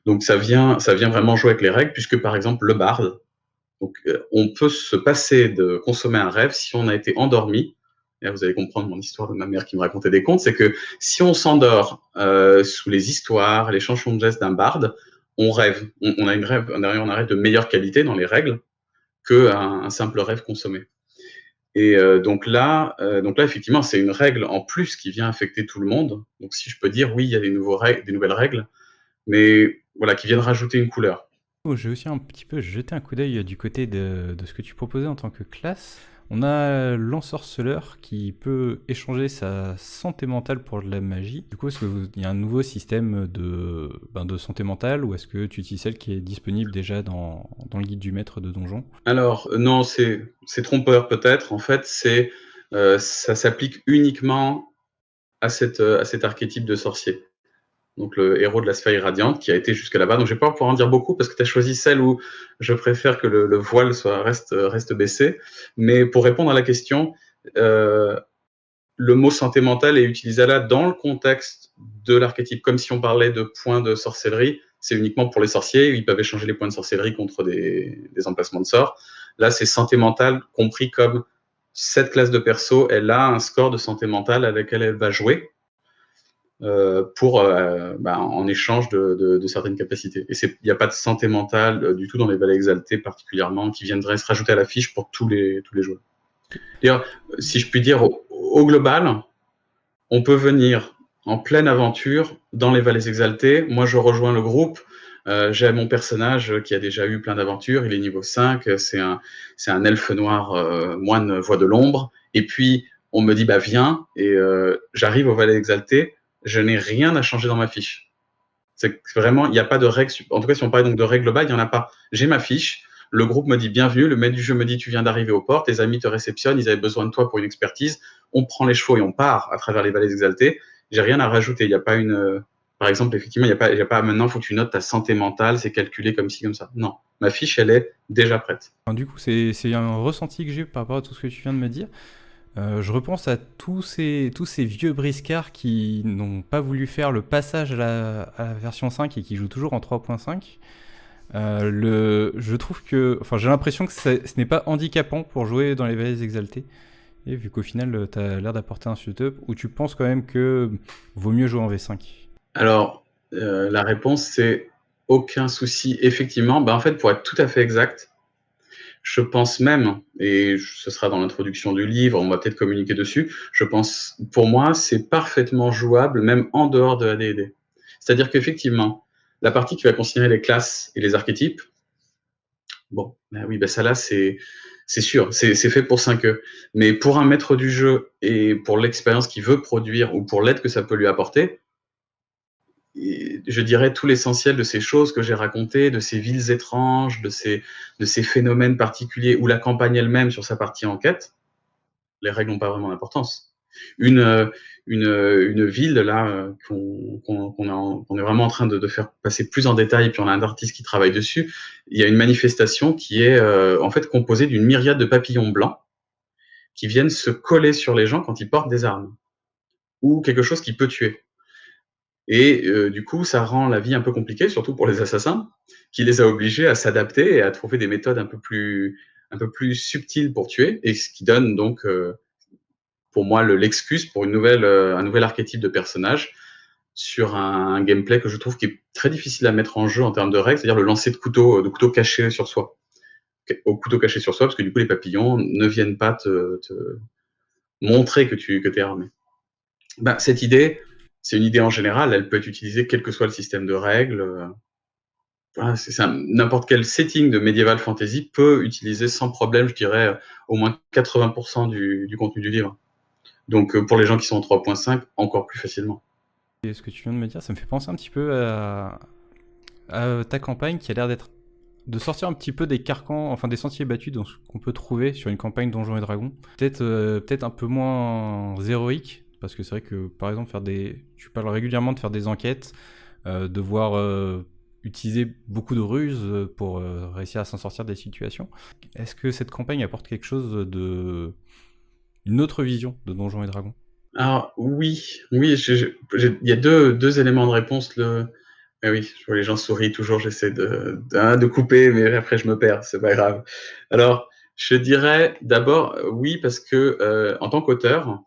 Donc ça vient vraiment jouer avec les règles puisque par exemple le barde, donc on peut se passer de consommer un rêve si on a été endormi. Et vous allez comprendre mon histoire de ma mère qui me racontait des contes, c'est que si on s'endort sous les histoires, les chansons de gestes d'un barde, on rêve. On a un rêve de meilleure qualité dans les règles qu'un simple rêve consommé. Et donc là, effectivement, c'est une règle en plus qui vient affecter tout le monde. Donc, si je peux dire, oui, il y a des nouvelles règles, mais voilà, qui viennent rajouter une couleur. J'ai aussi un petit peu jeté un coup d'œil du côté de ce que tu proposais en tant que classe. On a l'ensorceleur qui peut échanger sa santé mentale pour de la magie. Du coup, est-ce qu'il y a un nouveau système de santé mentale ou est-ce que tu utilises celle qui est disponible déjà dans le guide du maître de donjon? Alors, non, c'est trompeur peut-être. En fait, ça s'applique uniquement à cet archétype de sorcier. Donc le héros de la sphère irradiante qui a été jusque là-bas. Donc je vais pas pouvoir en dire beaucoup parce que tu as choisi celle où je préfère que le voile reste baissé. Mais pour répondre à la question, le mot santé mentale est utilisé là dans le contexte de l'archétype, comme si on parlait de points de sorcellerie. C'est uniquement pour les sorciers, ils peuvent échanger les points de sorcellerie contre des emplacements de sorts. Là, c'est santé mentale compris comme cette classe de perso, elle a un score de santé mentale avec lequel elle va jouer. En échange de certaines capacités. Et il n'y a pas de santé mentale du tout dans les vallées exaltées particulièrement qui viendraient se rajouter à la fiche pour tous les joueurs. D'ailleurs, si je puis dire, au global, on peut venir en pleine aventure dans les vallées exaltées. Moi, je rejoins le groupe. J'ai mon personnage qui a déjà eu plein d'aventures. Il est niveau 5. C'est un elfe noir, moine voix de l'ombre. Et puis, on me dit, viens. Et j'arrive aux vallées exaltées. Je n'ai rien à changer dans ma fiche. C'est vraiment, il n'y a pas de règles. En tout cas, si on parle donc de règles globales, il n'y en a pas. J'ai ma fiche, le groupe me dit bienvenue, le maître du jeu me dit tu viens d'arriver aux portes, tes amis te réceptionnent, ils avaient besoin de toi pour une expertise, on prend les chevaux et on part à travers les vallées exaltées. J'ai rien à rajouter. Il n'y a pas une. Par exemple, effectivement, il n'y a pas maintenant, il faut que tu notes ta santé mentale, c'est calculé comme ci, comme ça. Non. Ma fiche, elle est déjà prête. Enfin, du coup, c'est un ressenti que j'ai par rapport à tout ce que tu viens de me dire. Je repense à tous ces vieux briscards qui n'ont pas voulu faire le passage à la version 5 et qui jouent toujours en 3.5. Je trouve que, enfin, j'ai l'impression que ce n'est pas handicapant pour jouer dans les vallées exaltées. Et vu qu'au final, tu as l'air d'apporter un setup où tu penses quand même que vaut mieux jouer en V5. Alors, la réponse, c'est aucun souci. Effectivement, en fait, pour être tout à fait exact, je pense même, et ce sera dans l'introduction du livre, on va peut-être communiquer dessus, je pense, pour moi, c'est parfaitement jouable, même en dehors de AD&D. C'est-à-dire qu'effectivement, la partie qui va considérer les classes et les archétypes, bon, oui, ça là, c'est sûr, c'est fait pour 5e. Mais pour un maître du jeu et pour l'expérience qu'il veut produire ou pour l'aide que ça peut lui apporter, je dirais tout l'essentiel de ces choses que j'ai racontées, de ces villes étranges, de ces phénomènes particuliers, ou la campagne elle-même sur sa partie enquête, les règles n'ont pas vraiment d'importance. Une ville, là, qu'on est vraiment en train de faire passer plus en détail, puis on a un artiste qui travaille dessus, il y a une manifestation qui est en fait composée d'une myriade de papillons blancs qui viennent se coller sur les gens quand ils portent des armes, ou quelque chose qui peut tuer. Et du coup, ça rend la vie un peu compliquée, surtout pour les assassins, qui les a obligés à s'adapter et à trouver des méthodes un peu plus subtiles pour tuer, et ce qui donne donc, pour moi, l'excuse pour un nouvel archétype de personnage sur un gameplay que je trouve qui est très difficile à mettre en jeu en termes de règles, c'est-à-dire le lancer de couteau caché sur soi. Au couteau caché sur soi, parce que du coup, les papillons ne viennent pas te montrer que tu es armé. Cette idée, c'est une idée en général, elle peut être utilisée quel que soit le système de règles. Voilà, c'est ça. N'importe quel setting de medieval fantasy peut utiliser sans problème, je dirais, au moins 80% du contenu du livre. Donc pour les gens qui sont en 3.5, encore plus facilement. Et ce que tu viens de me dire, ça me fait penser un petit peu à ta campagne qui a l'air de sortir un petit peu des carcans, enfin des sentiers battus qu'on peut trouver sur une campagne Donjons et Dragons. Peut-être un peu moins héroïque, parce que c'est vrai que par exemple tu parles régulièrement de faire des enquêtes, devoir utiliser beaucoup de ruses pour réussir à s'en sortir des situations. Est-ce que cette campagne apporte quelque chose une autre vision de Donjons et Dragons? Alors oui, il y a deux éléments de réponse. Oui, je vois les gens sourient toujours, j'essaie de couper, mais après je me perds, c'est pas grave. Alors, je dirais d'abord oui, parce que en tant qu'auteur,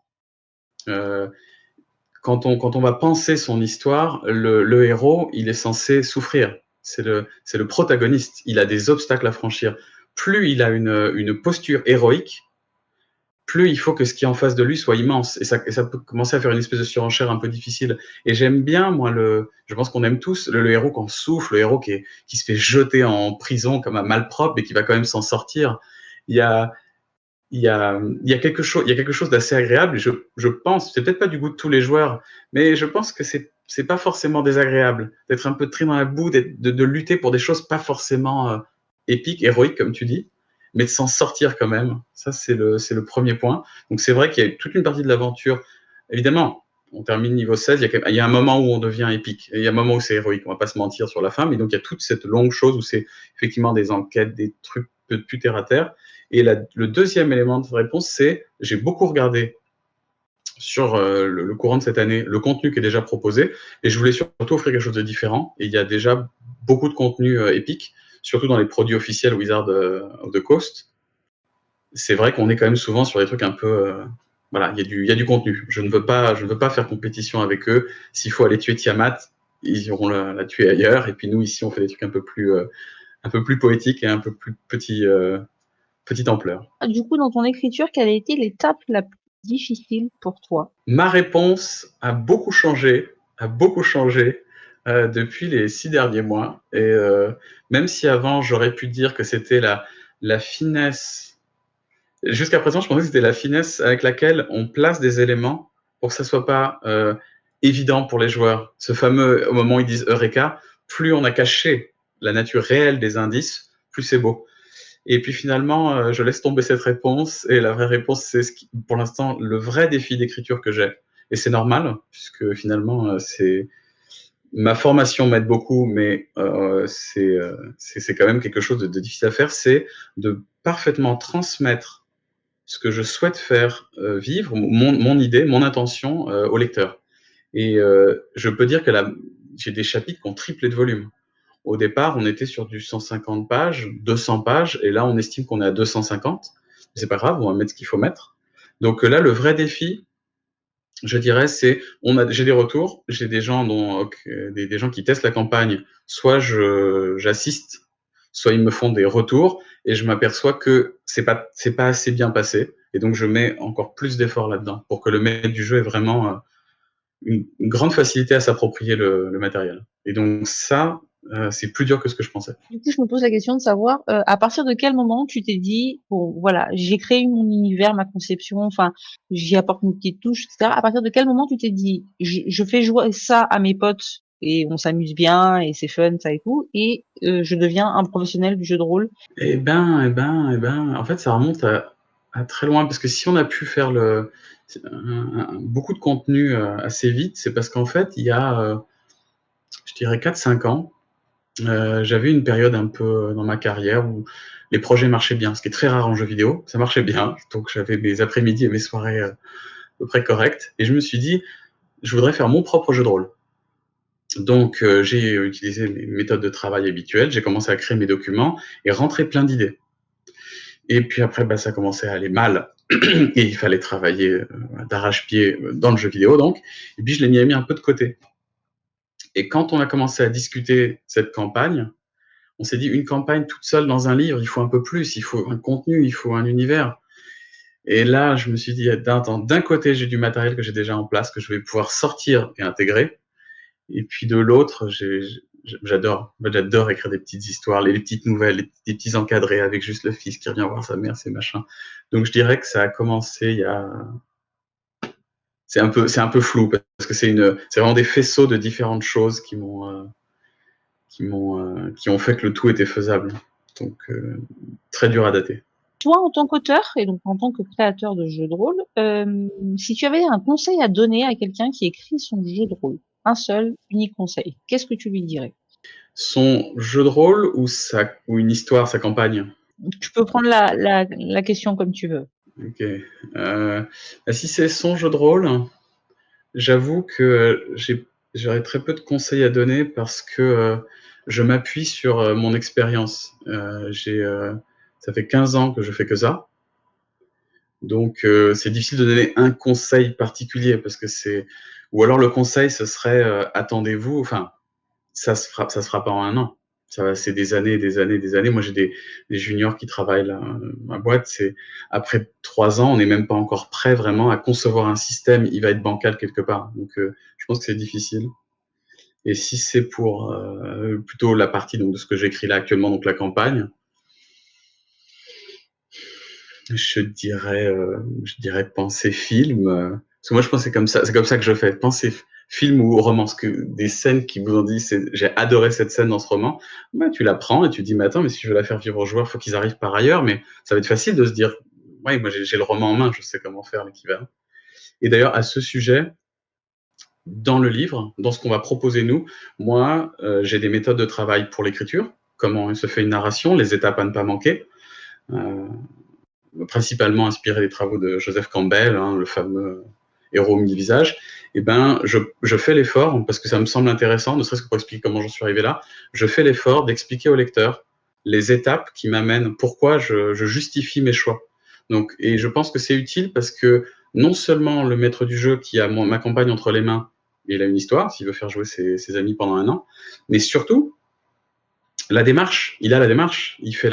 quand on va penser son histoire, le héros, il est censé souffrir. C'est le protagoniste. Il a des obstacles à franchir. Plus il a une posture héroïque, plus il faut que ce qui est en face de lui soit immense. Et ça peut commencer à faire une espèce de surenchère un peu difficile. Et j'aime bien, moi, je pense qu'on aime tous le héros qu'on souffle, le héros qui se fait jeter en prison comme un malpropre et qui va quand même s'en sortir. Il y a quelque chose d'assez agréable. Je pense, c'est peut-être pas du goût de tous les joueurs, mais je pense que c'est pas forcément désagréable d'être un peu pris dans la boue, de lutter pour des choses pas forcément épiques, héroïques comme tu dis, mais de s'en sortir quand même. Ça c'est le premier point. Donc c'est vrai qu'il y a toute une partie de l'aventure. Évidemment, on termine niveau 16, il y a un moment où on devient épique, et il y a un moment où c'est héroïque. On va pas se mentir sur la fin, mais donc il y a toute cette longue chose où c'est effectivement des enquêtes, des trucs plus terre à terre. Et le deuxième élément de réponse, c'est j'ai beaucoup regardé sur le courant de cette année le contenu qui est déjà proposé, et je voulais surtout offrir quelque chose de différent. Et il y a déjà beaucoup de contenu épique, surtout dans les produits officiels Wizard of the Coast. C'est vrai qu'on est quand même souvent sur des trucs un peu voilà, il y a du contenu. Je ne veux pas faire compétition avec eux. S'il faut aller tuer Tiamat, ils iront la tuer ailleurs. Et puis nous ici, on fait des trucs un peu plus poétiques et un peu plus petite ampleur. Du coup, dans ton écriture, quelle a été l'étape la plus difficile pour toi? Ma réponse a beaucoup changé depuis les 6 derniers mois. Et même si avant, j'aurais pu dire que c'était la finesse. Jusqu'à présent, je pensais que c'était la finesse avec laquelle on place des éléments pour que ça soit pas évident pour les joueurs. Ce fameux, au moment où ils disent Eureka, plus on a caché la nature réelle des indices, plus c'est beau. Et puis finalement, je laisse tomber cette réponse, et la vraie réponse, c'est pour l'instant, le vrai défi d'écriture que j'ai. Et c'est normal, puisque finalement, c'est ma formation m'aide beaucoup, mais c'est quand même quelque chose de difficile à faire, c'est de parfaitement transmettre ce que je souhaite faire vivre, mon idée, mon intention au lecteur. Et je peux dire que j'ai des chapitres qui ont triplé de volume. Au départ, on était sur du 150 pages, 200 pages, et là, on estime qu'on est à 250. C'est pas grave, on va mettre ce qu'il faut mettre. Donc là, le vrai défi, je dirais, j'ai des retours, j'ai des gens des gens qui testent la campagne, soit j'assiste, soit ils me font des retours, et je m'aperçois que c'est pas assez bien passé, et donc je mets encore plus d'efforts là-dedans pour que le maître du jeu ait vraiment une grande facilité à s'approprier le matériel. Et donc ça, c'est plus dur que ce que je pensais. Du coup, je me pose la question de savoir à partir de quel moment tu t'es dit, bon, voilà, j'ai créé mon univers, ma conception, enfin, j'y apporte une petite touche, etc. À partir de quel moment tu t'es dit, je fais jouer ça à mes potes et on s'amuse bien et c'est fun, ça et tout, et je deviens un professionnel du jeu de rôle? En fait, ça remonte à très loin, parce que si on a pu faire beaucoup de contenu assez vite, c'est parce qu'en fait, il y a, je dirais 4-5 ans, j'avais une période un peu dans ma carrière où les projets marchaient bien, ce qui est très rare en jeu vidéo. Ça marchait bien, donc j'avais mes après-midi et mes soirées à peu près correctes. Et je me suis dit, je voudrais faire mon propre jeu de rôle. Donc j'ai utilisé mes méthodes de travail habituelles, j'ai commencé à créer mes documents et rentrer plein d'idées. Et puis après, ça commençait à aller mal, et il fallait travailler d'arrache-pied dans le jeu vidéo, donc. Et puis je l'ai mis un peu de côté. Et quand on a commencé à discuter cette campagne, on s'est dit, une campagne toute seule dans un livre, il faut un peu plus, il faut un contenu, il faut un univers. Et là, je me suis dit, d'un côté, j'ai du matériel que j'ai déjà en place, que je vais pouvoir sortir et intégrer. Et puis de l'autre, j'adore écrire des petites histoires, les petites nouvelles, des petits encadrés avec juste le fils qui revient voir sa mère, ces machins. Donc je dirais que ça a commencé c'est un peu flou, parce que c'est vraiment des faisceaux de différentes choses qui ont fait que le tout était faisable. Donc très dur à dater. Toi, en tant qu'auteur et donc en tant que créateur de jeux de rôle, si tu avais un conseil à donner à quelqu'un qui écrit son jeu de rôle, un seul, unique conseil, qu'est-ce que tu lui dirais? Son jeu de rôle ou une histoire, sa campagne? Tu peux prendre la question comme tu veux. Ok. Si c'est son jeu de rôle, j'avoue que j'aurais très peu de conseils à donner, parce que je m'appuie sur mon expérience. Ça fait 15 ans que je fais que ça. Donc c'est difficile de donner un conseil particulier, parce que ou alors le conseil, ce serait attendez-vous, enfin, ça se fera pas en un an. C'est des années, des années, des années. Moi, j'ai des juniors qui travaillent là, ma boîte. C'est après 3 ans, on n'est même pas encore prêt vraiment à concevoir un système. Il va être bancal quelque part. Donc, je pense que c'est difficile. Et si c'est pour plutôt la partie donc de ce que j'écris là actuellement, donc la campagne, je dirais penser film. Parce que moi, je pense que c'est comme ça que je fais. Penser film ou roman, parce que des scènes qui vous ont dit, j'ai adoré cette scène dans ce roman, tu la prends et tu dis, mais attends, mais si je veux la faire vivre aux joueurs, faut qu'ils arrivent par ailleurs. Mais ça va être facile de se dire, ouais, moi j'ai le roman en main, je sais comment faire l'équivalent. Et d'ailleurs, à ce sujet, dans le livre, dans ce qu'on va proposer nous, moi, j'ai des méthodes de travail pour l'écriture, comment se fait une narration, les étapes à ne pas manquer. Principalement inspiré des travaux de Joseph Campbell, le fameux héros mille visages. Je fais l'effort, parce que ça me semble intéressant, ne serait-ce que pour expliquer comment j'en suis arrivé là, je fais l'effort d'expliquer au lecteur les étapes qui m'amènent, pourquoi je justifie mes choix. Donc, et je pense que c'est utile, parce que non seulement le maître du jeu qui a ma campagne entre les mains, il a une histoire, s'il veut faire jouer ses amis pendant un an, mais surtout, la démarche, il fait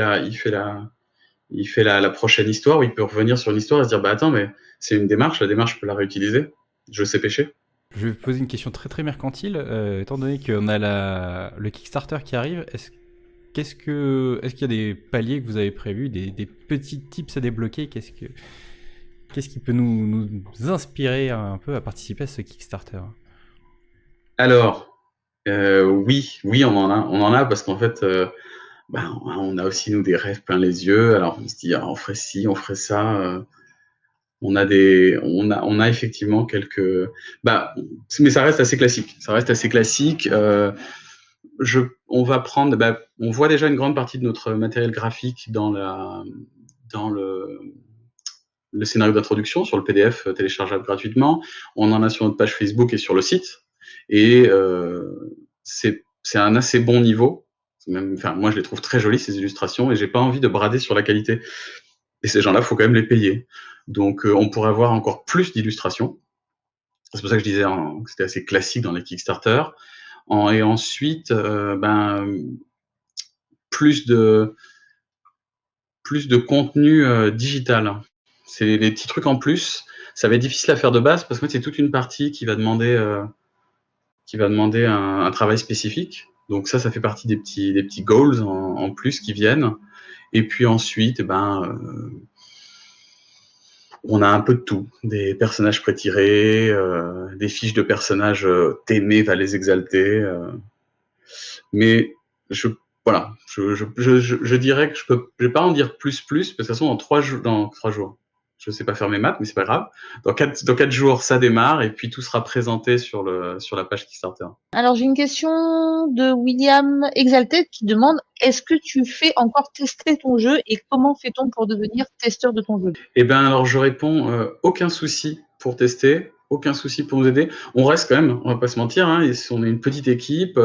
la prochaine histoire, où il peut revenir sur une histoire et se dire, attends, mais c'est une démarche, la démarche, je peux la réutiliser, je sais pêcher. Je vais vous poser une question très très mercantile. Étant donné qu'on a le Kickstarter qui arrive, est-ce qu'il y a des paliers que vous avez prévus, des petits tips à débloquer? Qu'est-ce qui peut nous inspirer un peu à participer à ce Kickstarter? Alors, oui, on en a parce qu'en fait, on a aussi nous des rêves plein les yeux. Alors on se dit: «Ah, on ferait ci, on ferait ça», on a effectivement quelques bah, mais ça reste assez classique. Ça reste assez classique, on va prendre on voit déjà une grande partie de notre matériel graphique dans le scénario d'introduction sur le PDF téléchargeable gratuitement. On en a sur notre page Facebook et sur le site. Et c'est un assez bon niveau. Moi, je les trouve très jolies, ces illustrations, et j'ai pas envie de brader sur la qualité. Et ces gens-là, il faut quand même les payer. Donc, on pourrait avoir encore plus d'illustrations. C'est pour ça que je disais que c'était assez classique dans les Kickstarter. Et ensuite, plus de contenu digital. C'est des petits trucs en plus. Ça va être difficile à faire de base parce que c'est toute une partie qui va demander un travail spécifique. Donc ça fait partie des petits goals en plus qui viennent. Et puis ensuite, on a un peu de tout. Des personnages prétirés, des fiches de personnages t'aimer va les exalter. Mais voilà, je dirais que je vais pas en dire plus, parce que de toute façon, dans 3 jours, je sais pas faire mes maths, mais c'est pas grave. Dans 4 jours, ça démarre, et puis tout sera présenté sur la page Kickstarter. Alors j'ai une question de William Exalted qui demande: est-ce que tu fais encore tester ton jeu et comment fait-on pour devenir testeur de ton jeu? Eh ben alors je réponds aucun souci pour tester, aucun souci pour nous aider. On reste quand même, on va pas se mentir, hein, on est une petite équipe,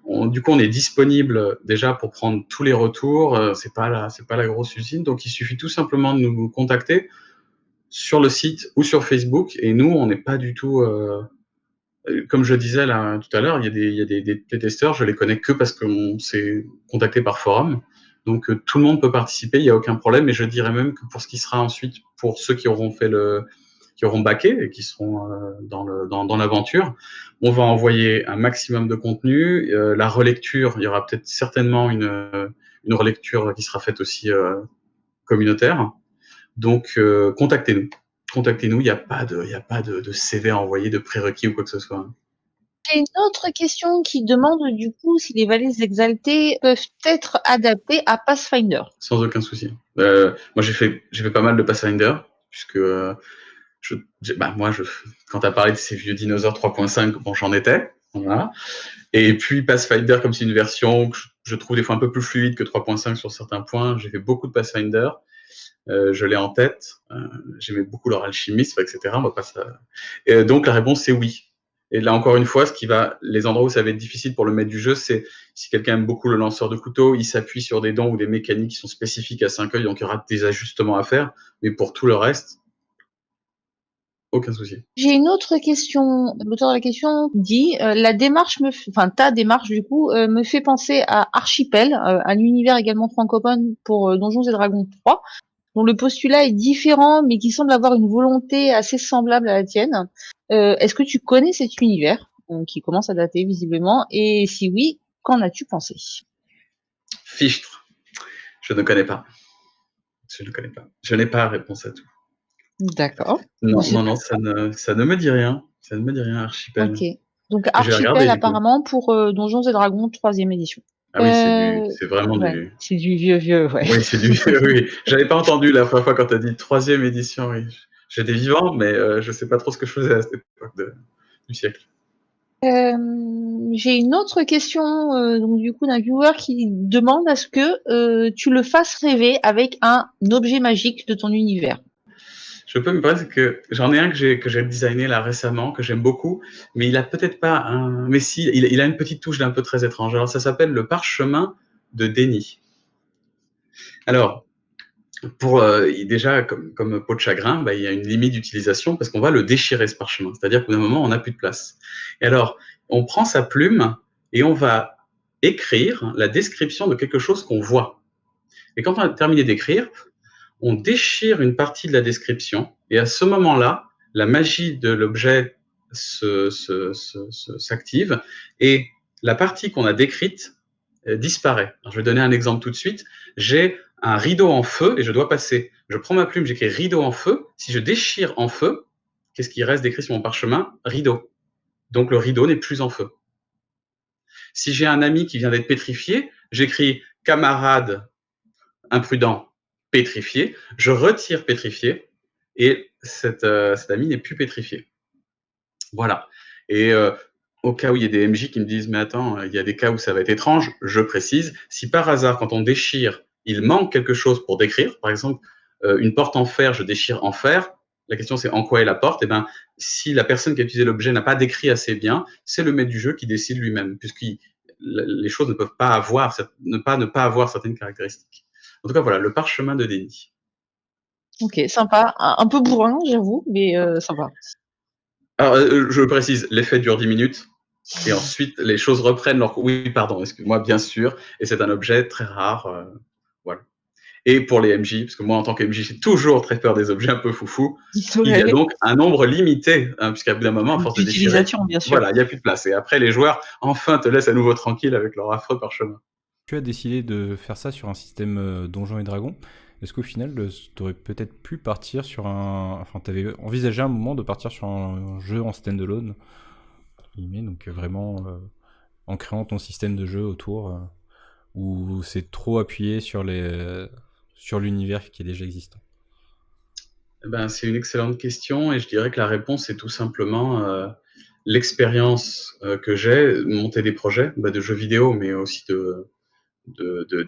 du coup on est disponible déjà pour prendre tous les retours, c'est pas la grosse usine, donc il suffit tout simplement de nous contacter sur le site ou sur Facebook, et nous on n'est pas du tout comme je disais là tout à l'heure, il y a des testeurs, je les connais que parce qu'on s'est contacté par forum. Donc tout le monde peut participer, il n'y a aucun problème. Et je dirais même que pour ce qui sera ensuite, pour ceux qui auront qui auront backé et qui seront dans l'aventure, on va envoyer un maximum de contenu. La relecture, il y aura peut-être certainement une relecture qui sera faite aussi communautaire. Donc contactez-nous. Contactez-nous, il n'y a pas de CV à envoyer, de prérequis ou quoi que ce soit. J'ai une autre question qui demande du coup si les vallées exaltées peuvent être adaptées à Pathfinder. Sans aucun souci. Moi, j'ai fait pas mal de Pathfinder, puisque quand tu as parlé de ces vieux dinosaures 3.5, bon, j'en étais. Voilà. Et puis Pathfinder, comme c'est une version que je trouve des fois un peu plus fluide que 3.5 sur certains points, j'ai fait beaucoup de Pathfinder. Je l'ai en tête. J'aimais beaucoup leur alchimiste, etc. Donc la réponse c'est oui. Et là encore une fois, les endroits où ça va être difficile pour le maître du jeu, c'est si quelqu'un aime beaucoup le lanceur de couteau, il s'appuie sur des dons ou des mécaniques qui sont spécifiques à 5 œils, donc il y aura des ajustements à faire. Mais pour tout le reste, aucun souci. J'ai une autre question. L'auteur de la question dit ta démarche du coup me fait penser à Archipel, un univers également francophone pour Donjons et Dragons 3, dont le postulat est différent, mais qui semble avoir une volonté assez semblable à la tienne. Est-ce que tu connais cet univers, qui commence à dater visiblement, et si oui, qu'en as-tu pensé? Fichtre, je ne connais pas. Je ne connais pas. Je n'ai pas réponse à tout. D'accord. Non, ça ne me dit rien. Ça ne me dit rien, Archipel. Ok. Donc Archipel apparemment pour Donjons et Dragons 3e édition. Ah oui, c'est vraiment du... C'est du vieux, ouais. Oui, c'est du vieux, oui. J'avais pas entendu la première fois quand tu as dit 3e édition, oui. J'étais vivant, mais je sais pas trop ce que je faisais à cette époque du siècle. J'ai une autre question donc du coup d'un viewer qui demande à ce que tu le fasses rêver avec un objet magique de ton univers. Je peux me parler que j'en ai un que j'ai designé là récemment, que j'aime beaucoup, mais il a peut-être pas un... Mais si, il a une petite touche d'un peu très étrange. Alors ça s'appelle le parchemin de Déni. Alors, déjà, comme peau de chagrin, il y a une limite d'utilisation parce qu'on va le déchirer, ce parchemin. C'est-à-dire qu'au bout d'un moment, on n'a plus de place. Et alors, on prend sa plume et on va écrire la description de quelque chose qu'on voit. Et quand on a terminé d'écrire, on déchire une partie de la description, et à ce moment-là, la magie de l'objet s'active, et la partie qu'on a décrite disparaît. Alors, je vais donner un exemple tout de suite. J'ai un rideau en feu et je dois passer. Je prends ma plume, j'écris rideau en feu. Si je déchire en feu, qu'est-ce qui reste d'écrit sur mon parchemin? Rideau. donc le rideau n'est plus en feu. Si j'ai un ami qui vient d'être pétrifié, j'écris « camarade imprudent pétrifié », je retire pétrifié, et cet ami n'est plus pétrifié. Voilà. Et au cas où il y a des MJ qui me disent « mais attends, il y a des cas où ça va être étrange », je précise, si par hasard, quand on déchire, il manque quelque chose pour décrire, par exemple, une porte en fer, je déchire en fer, la question c'est en quoi est la porte, et ben, si la personne qui a utilisé l'objet n'a pas décrit assez bien, c'est le maître du jeu qui décide lui-même, puisque les choses ne peuvent pas avoir, ne pas avoir certaines caractéristiques. En tout cas, voilà, le parchemin de déni. Ok, sympa. Un peu bourrin, j'avoue, mais sympa. Alors, je précise, l'effet dure 10 minutes, et ensuite les choses reprennent leur cours. Oui, pardon, excuse-moi, bien sûr, et c'est un objet très rare, voilà. Et pour les MJ, parce que moi en tant que MJ, j'ai toujours très peur des objets un peu foufous, il y a donc un nombre limité, hein, puisqu'à bout d'un moment, à force de déchirer, D'utilisation, bien sûr. voilà, il n'y a plus de place. Et après, les joueurs, enfin, te laissent à nouveau tranquille avec leur affreux parchemin. Tu as décidé de faire ça sur un système Donjons et Dragons. Est-ce qu'au final, tu aurais peut-être pu partir sur un... Enfin, tu avais envisagé un moment de partir sur un jeu en stand-alone, donc vraiment en créant ton système de jeu autour, où c'est trop appuyé sur l'univers qui est déjà existant? Ben, c'est une excellente question, et je dirais que la réponse est tout simplement l'expérience que j'ai, monter des projets de jeux vidéo, mais aussi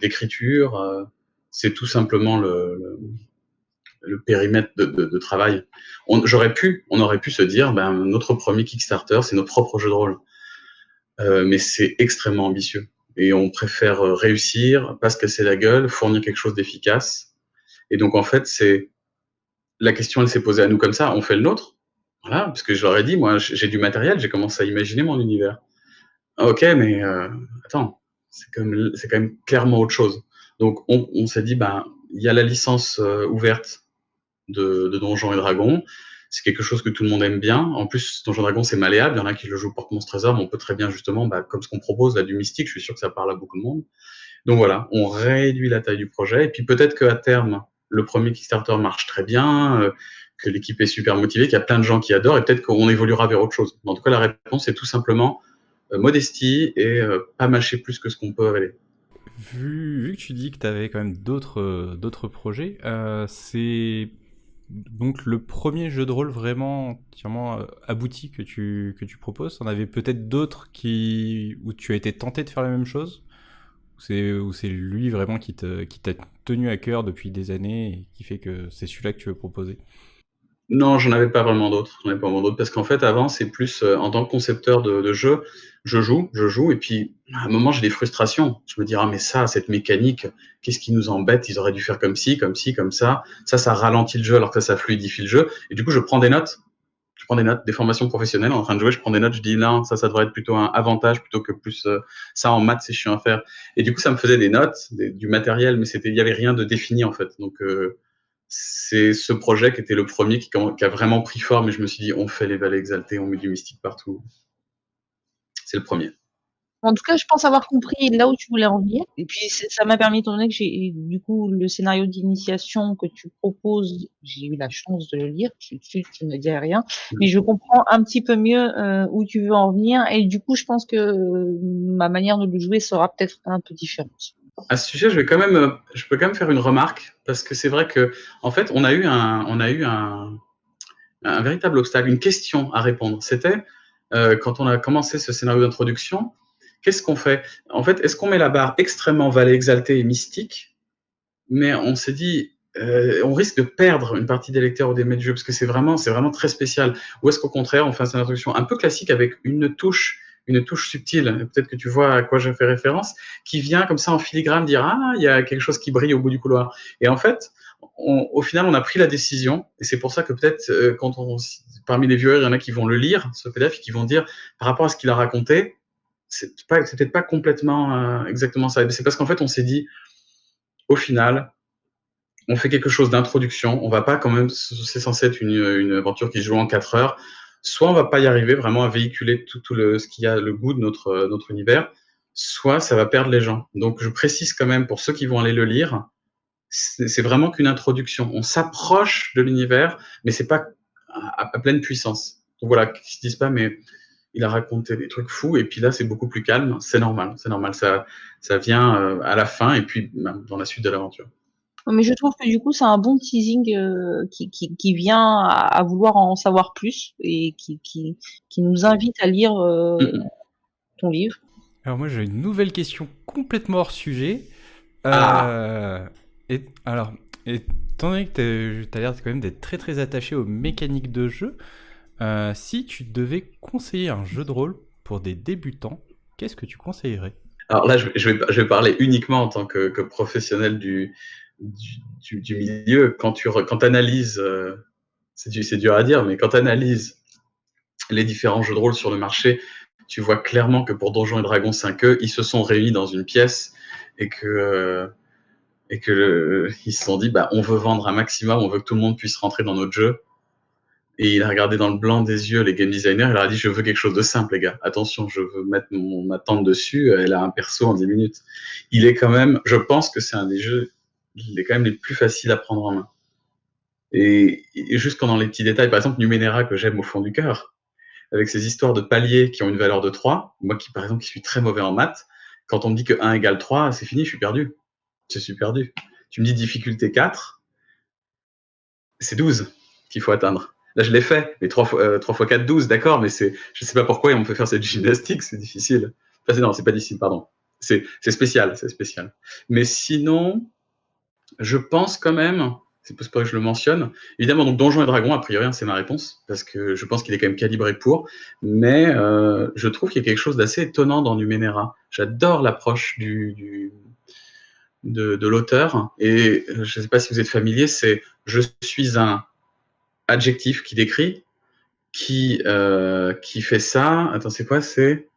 d'écriture, c'est tout simplement le périmètre de travail. On aurait pu se dire, notre premier Kickstarter, c'est notre propre jeu de rôle. Mais c'est extrêmement ambitieux. Et on préfère réussir, pas se casser la gueule, fournir quelque chose d'efficace. Et donc, en fait, la question, elle s'est posée à nous comme ça, on fait le nôtre. Voilà, parce que je leur ai dit, moi, j'ai du matériel, j'ai commencé à imaginer mon univers. Ok, mais attends, c'est quand même clairement autre chose. Donc, on s'est dit, il y a la licence ouverte de Donjons et Dragons. C'est quelque chose que tout le monde aime bien. En plus, Donjons et Dragons, c'est malléable. Il y en a qui le jouent porte-monstre trésor, mais on peut très bien, justement, comme ce qu'on propose là, du mystique, je suis sûr que ça parle à beaucoup de monde. Donc voilà, on réduit la taille du projet. Et puis peut-être qu'à terme, le premier Kickstarter marche très bien, que l'équipe est super motivée, qu'il y a plein de gens qui adorent, et peut-être qu'on évoluera vers autre chose. Mais en tout cas, la réponse est tout simplement modestie et pas mâcher plus que ce qu'on peut avaler. Vu que tu dis que tu avais quand même d'autres projets, c'est donc le premier jeu de rôle vraiment entièrement abouti que tu proposes. T'en avais peut-être d'autres où tu as été tenté de faire la même chose, ou c'est lui vraiment qui t'a tenu à cœur depuis des années et qui fait que c'est celui-là que tu veux proposer? Non, j'en avais pas vraiment d'autres. J'en avais pas vraiment d'autres parce qu'en fait, avant, c'est plus en tant que concepteur de jeu, je joue, et puis à un moment, j'ai des frustrations. Je me dis, ah, mais ça, cette mécanique, qu'est-ce qui nous embête? Ils auraient dû faire comme ci, comme ci, comme ça. Ça ralentit le jeu alors que ça fluidifie le jeu. Et du coup, je prends des notes. Je prends des notes, des formations professionnelles en train de jouer. Je prends des notes, je dis, non, ça devrait être plutôt un avantage plutôt que plus ça en maths, c'est chiant à faire. Et du coup, ça me faisait des notes, du matériel, mais il y avait rien de défini en fait. Donc, c'est ce projet qui était le premier qui a vraiment pris forme, et je me suis dit, on fait les vallées exaltées, on met du mystique partout. C'est le premier. En tout cas, je pense avoir compris là où tu voulais en venir. Et puis, ça m'a permis, étant donné que j'ai, du coup, le scénario d'initiation que tu proposes, j'ai eu la chance de le lire. Tu ne me dis rien. Mais je comprends un petit peu mieux où tu veux en venir. Et du coup, je pense que ma manière de le jouer sera peut-être un peu différente. À ce sujet, je peux quand même faire une remarque, parce que c'est vrai que, en fait, on a eu un véritable obstacle, une question à répondre. C'était, quand on a commencé ce scénario d'introduction, qu'est-ce qu'on fait? En fait, est-ce qu'on met la barre extrêmement vallée exaltée et mystique? Mais on s'est dit, on risque de perdre une partie des lecteurs ou des maîtres de jeu, parce que c'est vraiment très spécial. Ou est-ce qu'au contraire, on fait une introduction un peu classique avec une touche subtile, peut-être que tu vois à quoi je fais référence, qui vient comme ça en filigrane dire, ah, il y a quelque chose qui brille au bout du couloir. Et en fait, au final, on a pris la décision, et c'est pour ça que peut-être parmi les viewers, il y en a qui vont le lire, ce PDF, et qui vont dire, par rapport à ce qu'il a raconté, c'est peut-être pas complètement exactement ça. C'est parce qu'en fait, on s'est dit, au final, on fait quelque chose d'introduction, on va pas quand même, c'est censé être une aventure qui se joue en 4 heures, soit on va pas y arriver vraiment à véhiculer tout ce qui a le goût de notre univers, soit ça va perdre les gens. Donc je précise quand même pour ceux qui vont aller le lire, c'est vraiment qu'une introduction. On s'approche de l'univers, mais c'est pas à pleine puissance. Donc voilà, qu'ils se disent pas, mais il a raconté des trucs fous, et puis là c'est beaucoup plus calme, c'est normal, ça vient à la fin, et puis même dans la suite de l'aventure. Mais je trouve que du coup, c'est un bon teasing qui vient à vouloir en savoir plus et qui nous invite à lire ton livre. Alors moi j'ai une nouvelle question complètement hors sujet. Ah. Alors, étant donné que tu as l'air quand même d'être très très attaché aux mécaniques de jeu, si tu devais conseiller un jeu de rôle pour des débutants, qu'est-ce que tu conseillerais? Alors là, je vais parler uniquement en tant que professionnel du milieu. Quand tu analyses, c'est dur à dire, mais quand tu analyses les différents jeux de rôle sur le marché, tu vois clairement que pour Donjons et Dragons 5e, ils se sont réunis dans une pièce et que ils se sont dit, bah, on veut vendre un maximum, on veut que tout le monde puisse rentrer dans notre jeu. Et il a regardé dans le blanc des yeux les game designers, il leur a dit, je veux quelque chose de simple, les gars. Attention, je veux mettre ma tente dessus, elle a un perso en 10 minutes. Il est quand même, je pense que c'est un des jeux, il est quand même les plus faciles à prendre en main. Et juste dans les petits détails, par exemple, Numenera, que j'aime au fond du cœur, avec ces histoires de paliers qui ont une valeur de 3, moi qui, par exemple, qui suis très mauvais en maths, quand on me dit que 1 égale 3, c'est fini, je suis perdu. Je suis perdu. Tu me dis difficulté 4, c'est 12 qu'il faut atteindre. Là, je l'ai fait, mais 3 fois 4, 12, d'accord, mais je sais pas pourquoi on me fait faire cette gymnastique, c'est difficile. Enfin, non, c'est pas difficile, pardon. C'est spécial, c'est spécial. Mais sinon, je pense quand même, c'est pour ça que je le mentionne, évidemment, donc Donjons et Dragons, a priori, c'est ma réponse, parce que je pense qu'il est quand même calibré pour, mais je trouve qu'il y a quelque chose d'assez étonnant dans Numenera. J'adore l'approche de l'auteur, et je ne sais pas si vous êtes familier, c'est « je suis un adjectif qui décrit, qui fait ça ». Attends, c'est quoi? C'est...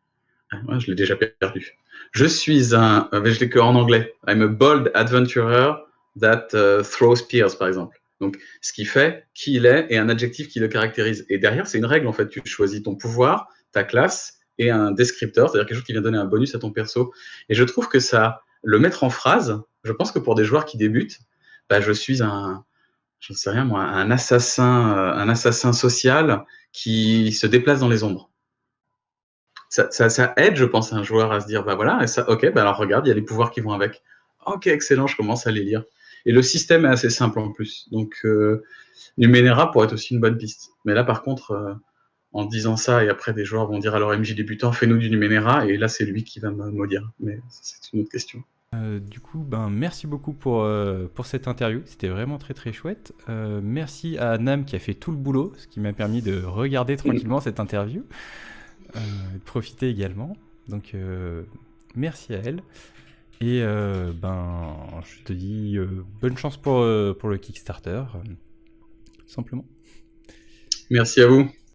Ah, je l'ai déjà perdu. Je suis un... je l'ai qu'en anglais. « I'm a bold adventurer that throws spears », par exemple. Donc, ce qui fait qui il est et un adjectif qui le caractérise. Et derrière, c'est une règle, en fait. Tu choisis ton pouvoir, ta classe et un descripteur, c'est-à-dire quelque chose qui vient donner un bonus à ton perso. Et je trouve que ça, le mettre en phrase, je pense que pour des joueurs qui débutent, bah, je suis un, j'en sais rien moi, un assassin social qui se déplace dans les ombres. Ça aide, je pense, un joueur à se dire, bah voilà, et ça, ok, bah alors regarde, il y a les pouvoirs qui vont avec. Ok, excellent, je commence à les lire. Et le système est assez simple en plus. Donc, Numenera pourrait être aussi une bonne piste. Mais là, par contre, en disant ça, et après des joueurs vont dire à leur MJ débutant, fais-nous du Numenera, et là, c'est lui qui va me maudire. Mais c'est une autre question. Du coup, merci beaucoup pour cette interview, c'était vraiment très très chouette. Merci à Nam qui a fait tout le boulot, ce qui m'a permis de regarder tranquillement cette interview, de profiter également. Donc merci à elle. Et je te dis bonne chance pour le Kickstarter, simplement. Merci à vous.